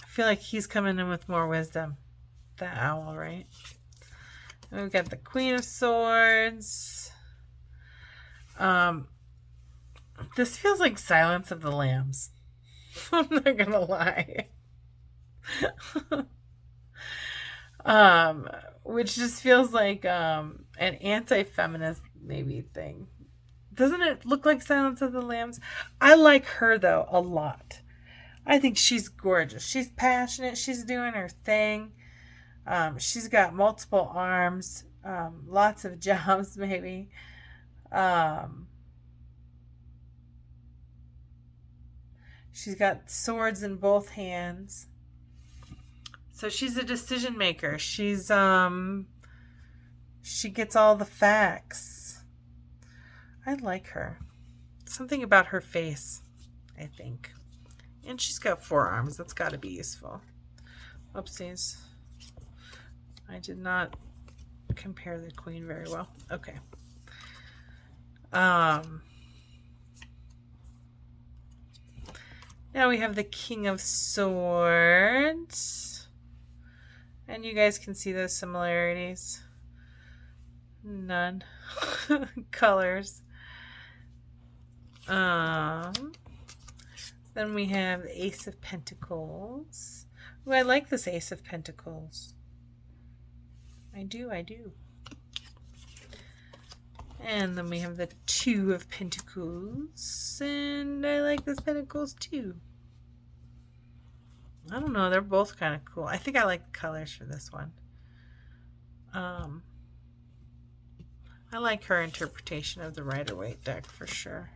I feel like he's coming in with more wisdom. The owl, right? And we've got the Queen of Swords. This feels like Silence of the Lambs. I'm not gonna lie. Which just feels like an anti-feminist maybe thing. Doesn't it look like Silence of the Lambs? I like her though a lot. I think she's gorgeous. She's passionate. She's doing her thing. She's got multiple arms. Lots of jobs, maybe. She's got swords in both hands. So she's a decision maker. She gets all the facts. I like her. Something about her face, I think. And she's got 4 arms. That's got to be useful. Oopsies. I did not compare the queen very well. Okay. Now we have the King of Swords. And you guys can see those similarities. None. Colors. Then we have the Ace of Pentacles. Ooh, I like this Ace of Pentacles. I do. And then we have the 2 of Pentacles. And I like this Pentacles too. I don't know. They're both kind of cool. I think I like the colors for this one. I like her interpretation of the Rider-Waite deck for sure.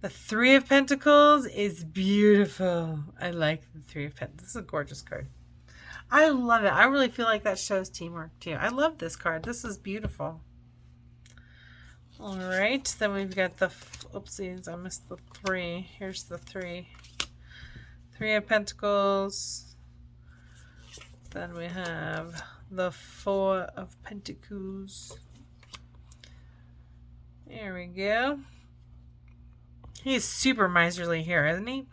The 3 of Pentacles is beautiful. I like the 3 of Pentacles. This is a gorgeous card. I love it. I really feel like that shows teamwork too. I love this card. This is beautiful. All right, then we've got the, oopsies, I missed the 3. Here's the 3. 3 of Pentacles. Then we have the 4 of Pentacles. There we go. He's super miserly here, isn't he?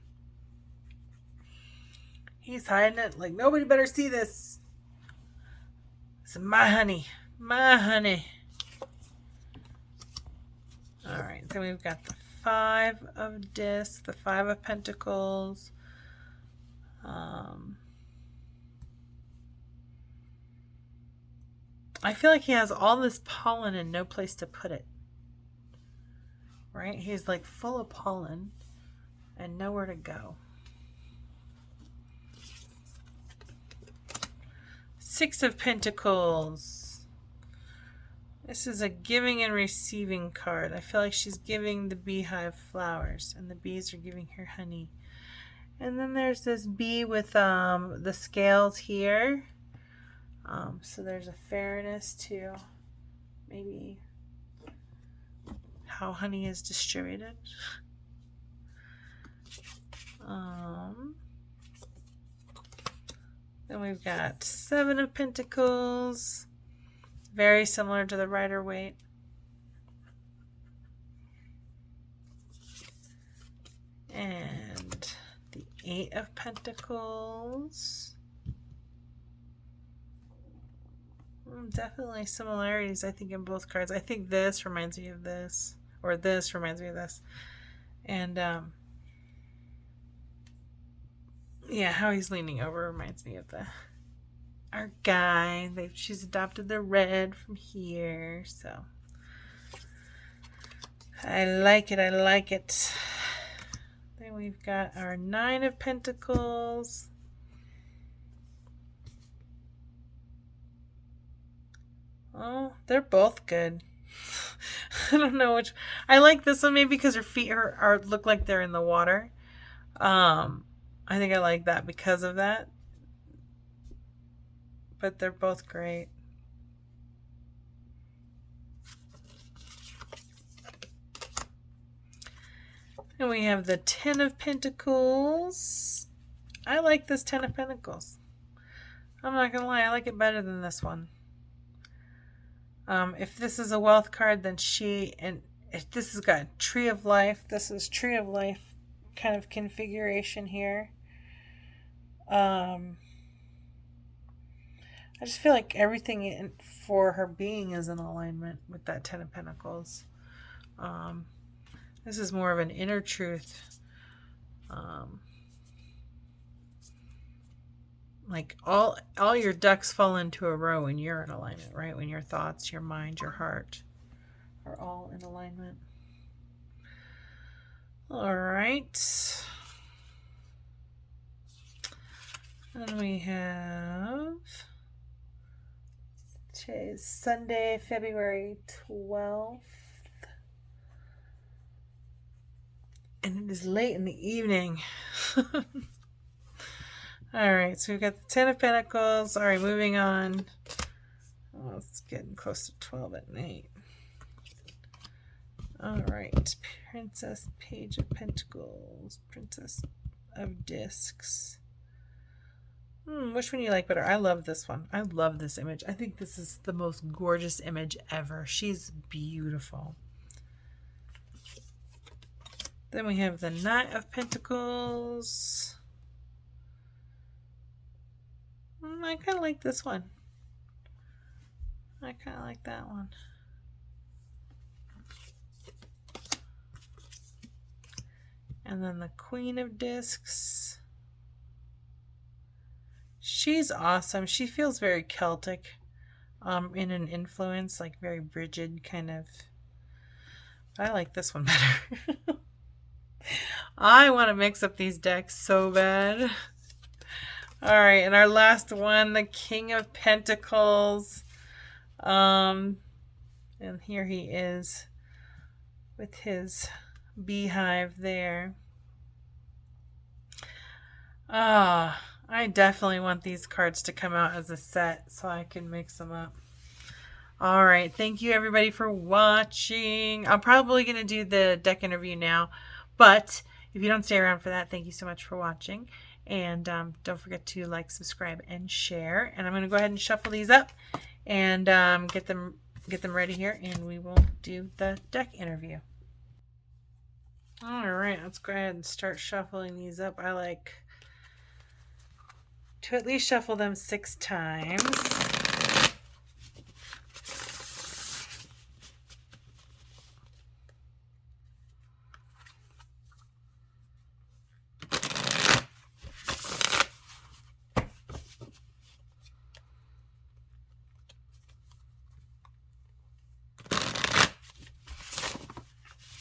He's hiding it like nobody better see this. This is my honey. My honey. Alright, then we've got the 5 of Discs, the 5 of Pentacles. I feel like he has all this pollen and no place to put it. Right? He's like full of pollen and nowhere to go. 6 of Pentacles. This is a giving and receiving card. I feel like she's giving the beehive flowers and the bees are giving her honey. And then there's this bee with the scales here. So there's a fairness to maybe how honey is distributed. Then we've got 7 of Pentacles. Very similar to the Rider-Waite. And the 8 of Pentacles. Definitely similarities, I think, in both cards. I think this reminds me of this, or this reminds me of this. And, yeah, how he's leaning over reminds me of our guy. She's adopted the red from here, so I like it. I like it. Then we've got our 9 of Pentacles. Oh, they're both good. I don't know which. I like this one maybe because her feet are look like they're in the water. I think I like that because of that. But they're both great. And we have the 10 of Pentacles. I like this 10 of Pentacles. I'm not gonna lie, I like it better than this one. If this is a wealth card, then if this has got Tree of Life, this is Tree of Life kind of configuration here. I just feel like everything for her being is in alignment with that 10 of Pentacles. This is more of an inner truth. Like all your ducks fall into a row when you're in alignment, right? When your thoughts, your mind, your heart are all in alignment. All right. And we have Today's Sunday, February 12th. And it is late in the evening. Alright, so we've got the Ten of Pentacles. Alright, moving on. Oh, it's getting close to 12 at night. Alright, Princess, Page of Pentacles, Princess of Discs. Which one do you like better? I love this one. I love this image. I think this is the most gorgeous image ever. She's beautiful. Then we have the Knight of Pentacles. I kind of like this one. I kind of like that one. And then the Queen of Discs. She's awesome. She feels very Celtic in an influence, like very rigid kind of. I like this one better. I want to mix up these decks so bad. All right, and our last one, the King of Pentacles. And here he is with his beehive there. I definitely want these cards to come out as a set so I can mix them up. All right, thank you everybody for watching. I'm probably going to do the deck interview now, but if you don't stay around for that, thank you so much for watching. And don't forget to like, subscribe, and share. And I'm going to go ahead and shuffle these up and get them ready here, and we will do the deck interview. All right, let's go ahead and start shuffling these up. I like to at least shuffle them 6 times.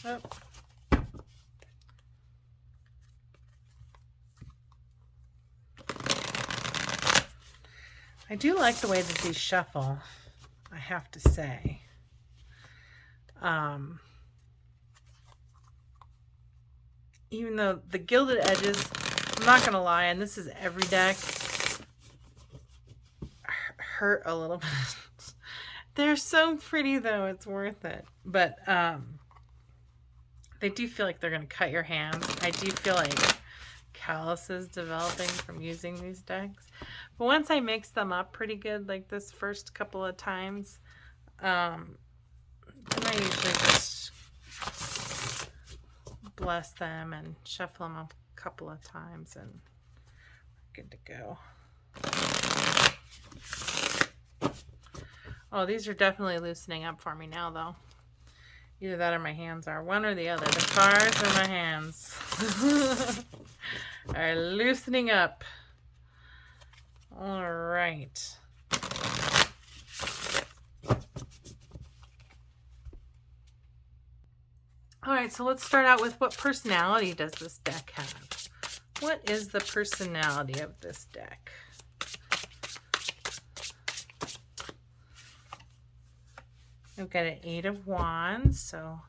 Oh. I do like the way that these shuffle, I have to say. Even though the gilded edges, I'm not going to lie, and this is every deck, hurt a little bit. They're so pretty though, it's worth it. But they do feel like they're going to cut your hands. I do feel like calluses developing from using these decks. But once I mix them up pretty good, like this first couple of times, then I usually just bless them and shuffle them up a couple of times and we're good to go. Oh, these are definitely loosening up for me now, though. Either that or my hands are. One or the other. The cards or my hands are loosening up. All right. All right, so let's start out with what personality does this deck have? What is the personality of this deck? We've got an 8 of Wands, so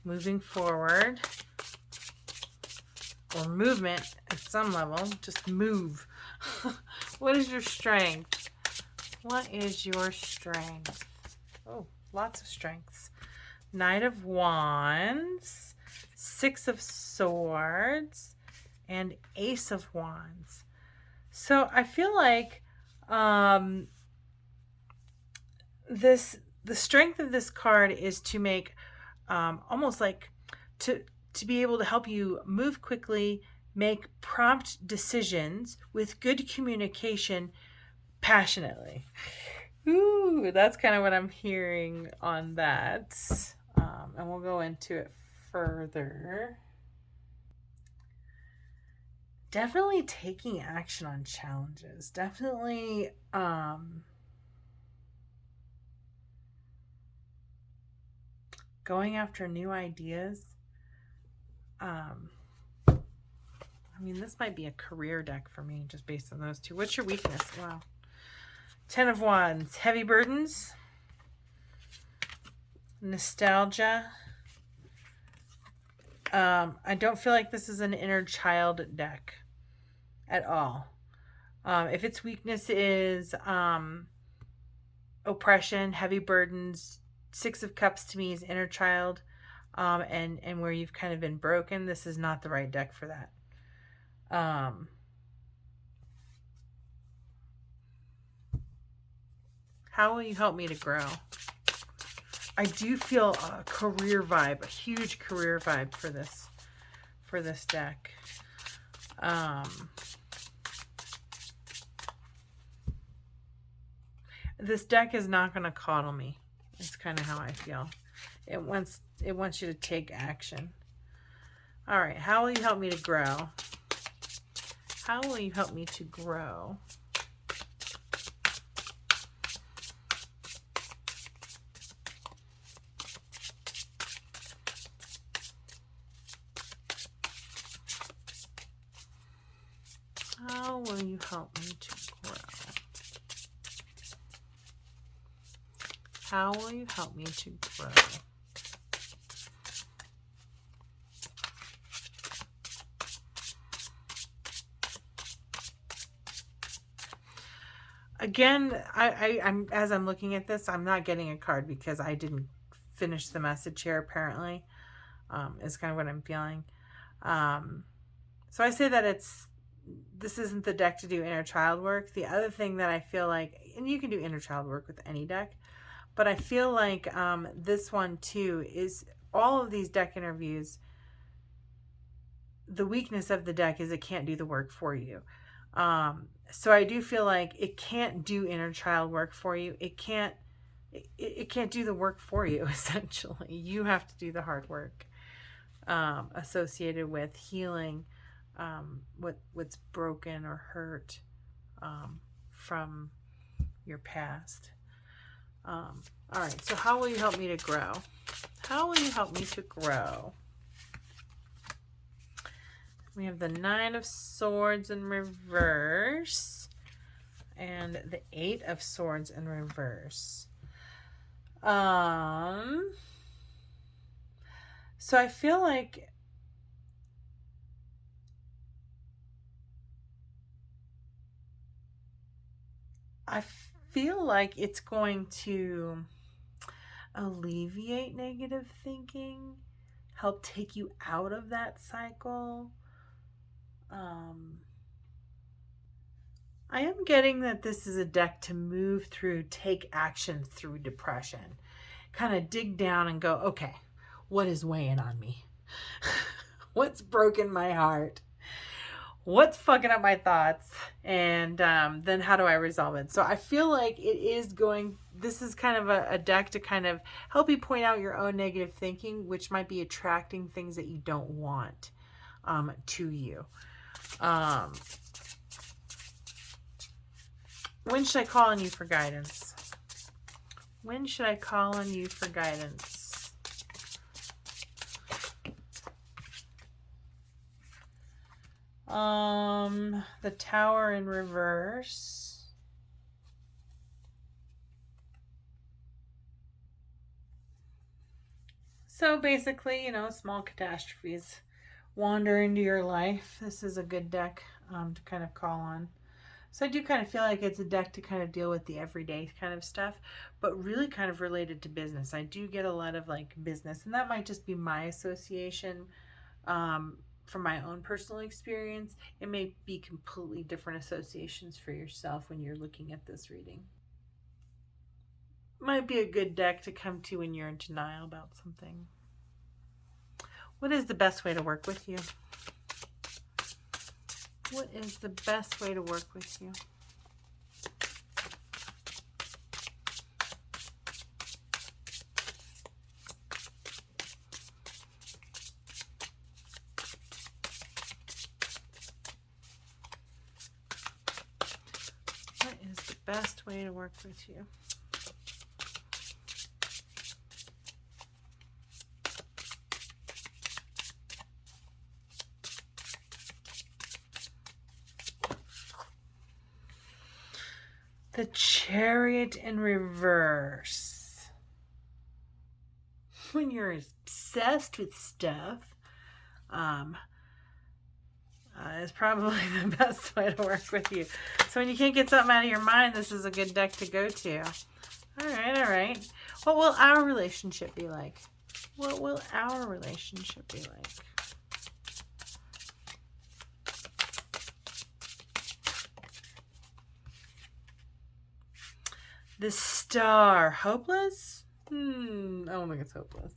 moving forward, or movement at some level, just move. What is your strength? What is your strength? Oh, lots of strengths. Knight of Wands, 6 of Swords, and Ace of Wands. So I feel like the strength of this card is to make almost like to be able to help you move quickly, make prompt decisions with good communication passionately. Ooh, that's kind of what I'm hearing on that. And we'll go into it further. Definitely taking action on challenges. Definitely going after new ideas. I mean, this might be a career deck for me just based on those two. What's your weakness? Wow. Ten of Wands, heavy burdens, nostalgia. I don't feel like this is an inner child deck at all. If its weakness is oppression, heavy burdens, Six of Cups to me is inner child, and where you've kind of been broken, this is not the right deck for that. How will you help me to grow? I do feel a career vibe, a huge career vibe for this deck. This deck is not going to coddle me. It's kind of how I feel. It wants you to take action. All right, how will you help me to grow? How will you help me to grow? How will you help me to grow? How will you help me to grow? Again, I'm as I'm looking at this, I'm not getting a card because I didn't finish the message here, apparently. Is kind of what I'm feeling. So I say that this isn't the deck to do inner child work. The other thing that I feel like, and you can do inner child work with any deck, but I feel like this one too is all of these deck interviews. The weakness of the deck is it can't do the work for you. So I do feel like it can't do inner child work for you. It can't do the work for you, essentially. You have to do the hard work associated with healing what's broken or hurt from your past. All right, so how will you help me to grow? How will you help me to grow? We have the Nine of Swords in reverse and the Eight of Swords in reverse. So I feel like it's going to alleviate negative thinking, help take you out of that cycle. I am getting that this is a deck to move through, take action through depression. Kind of dig down and go, okay, what is weighing on me? What's broken my heart? What's fucking up my thoughts? And then how do I resolve it? So I feel like this is kind of a deck to kind of help you point out your own negative thinking, which might be attracting things that you don't want to you. When should I call on you for guidance? When should I call on you for guidance? The Tower in reverse. So basically, small catastrophes wander into your life. This is a good deck to kind of call on. So I do kind of feel like it's a deck to kind of deal with the everyday kind of stuff, but really kind of related to business. I do get a lot of like business, and that might just be my association from my own personal experience. It may be completely different associations for yourself when you're looking at this reading. Might be a good deck to come to when you're in denial about something. What is the best way to work with you? What is the best way to work with you? What is the best way to work with you? The Chariot in reverse. When you're obsessed with stuff, is probably the best way to work with you. So when you can't get something out of your mind, this is a good deck to go to. All right, all right. What will our relationship be like? What will our relationship be like? The Star. Hopeless? I don't think it's hopeless.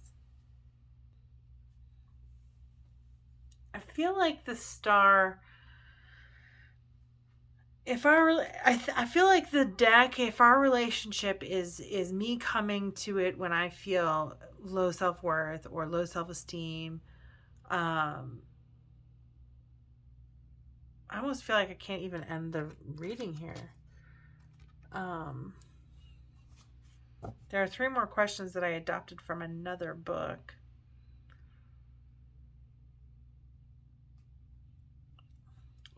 I feel like the Star... I feel like the deck, if our relationship is me coming to it when I feel low self-worth or low self-esteem, I almost feel like I can't even end the reading here. There are 3 more questions that I adopted from another book.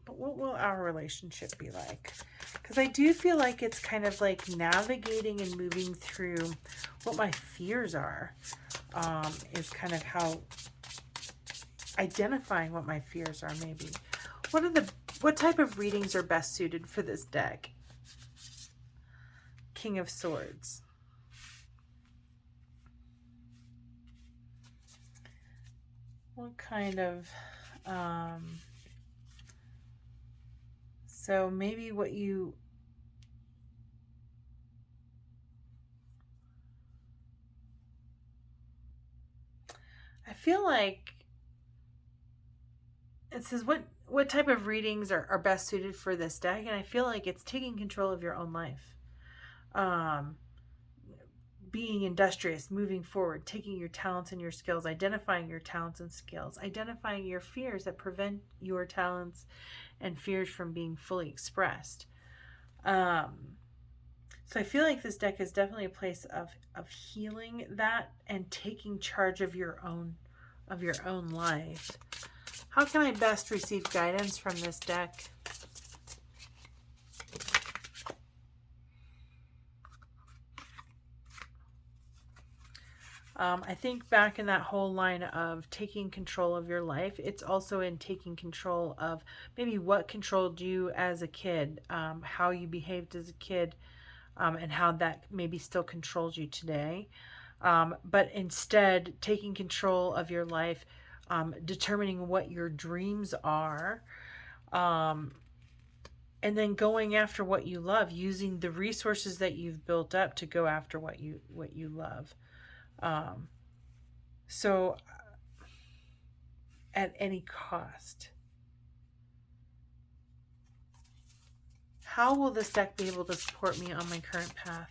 But what will our relationship be like? Because I do feel like it's kind of like navigating and moving through what my fears are. Is kind of how identifying what my fears are, maybe. What type of readings are best suited for this deck? King of Swords. What kind of so maybe what you I feel like it says what type of readings are best suited for this deck, and I feel like it's taking control of your own life. Being industrious, moving forward, taking your talents and your skills, identifying your talents and skills, identifying your fears that prevent your talents and fears from being fully expressed. So I feel like this deck is definitely a place of healing that and taking charge of your own life. How can I best receive guidance from this deck? I think back in that whole line of taking control of your life, it's also in taking control of maybe what controlled you as a kid, how you behaved as a kid, and how that maybe still controls you today. But instead, taking control of your life, determining what your dreams are, and then going after what you love, using the resources that you've built up to go after what you love. So at any cost. How will this deck be able to support me on my current path?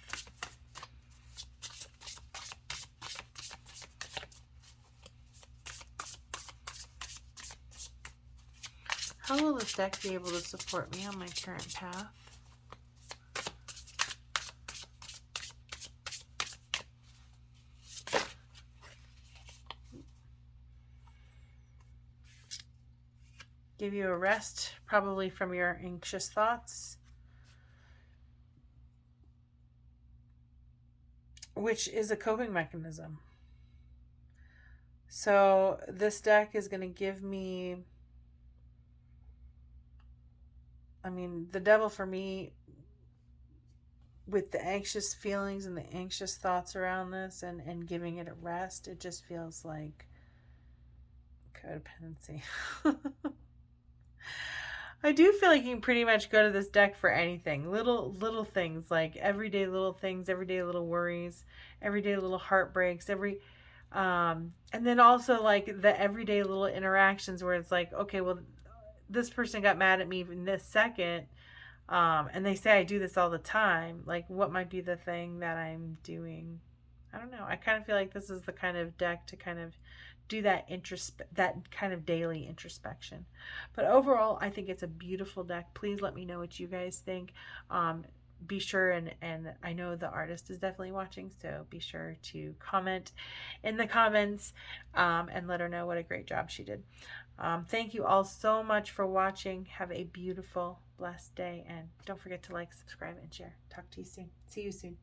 How will this deck be able to support me on my current path? Give you a rest, probably from your anxious thoughts, which is a coping mechanism. So this deck is going to give me, the devil for me, with the anxious feelings and the anxious thoughts around this and giving it a rest, it just feels like codependency. I do feel like you can pretty much go to this deck for anything. Little things, like everyday little things, everyday little worries, everyday little heartbreaks, and then also like the everyday little interactions where it's like, okay, well, this person got mad at me in this second, and they say I do this all the time. Like, what might be the thing that I'm doing? I don't know. I kind of feel like this is the kind of deck to kind of do that kind of daily introspection. But overall, I think it's a beautiful deck. Please let me know what you guys think. be sure, and I know the artist is definitely watching, so be sure to comment in the comments and let her know what a great job she did. Thank you all so much for watching. Have a beautiful, blessed day, and don't forget to like, subscribe, and share. Talk to you soon. See you soon.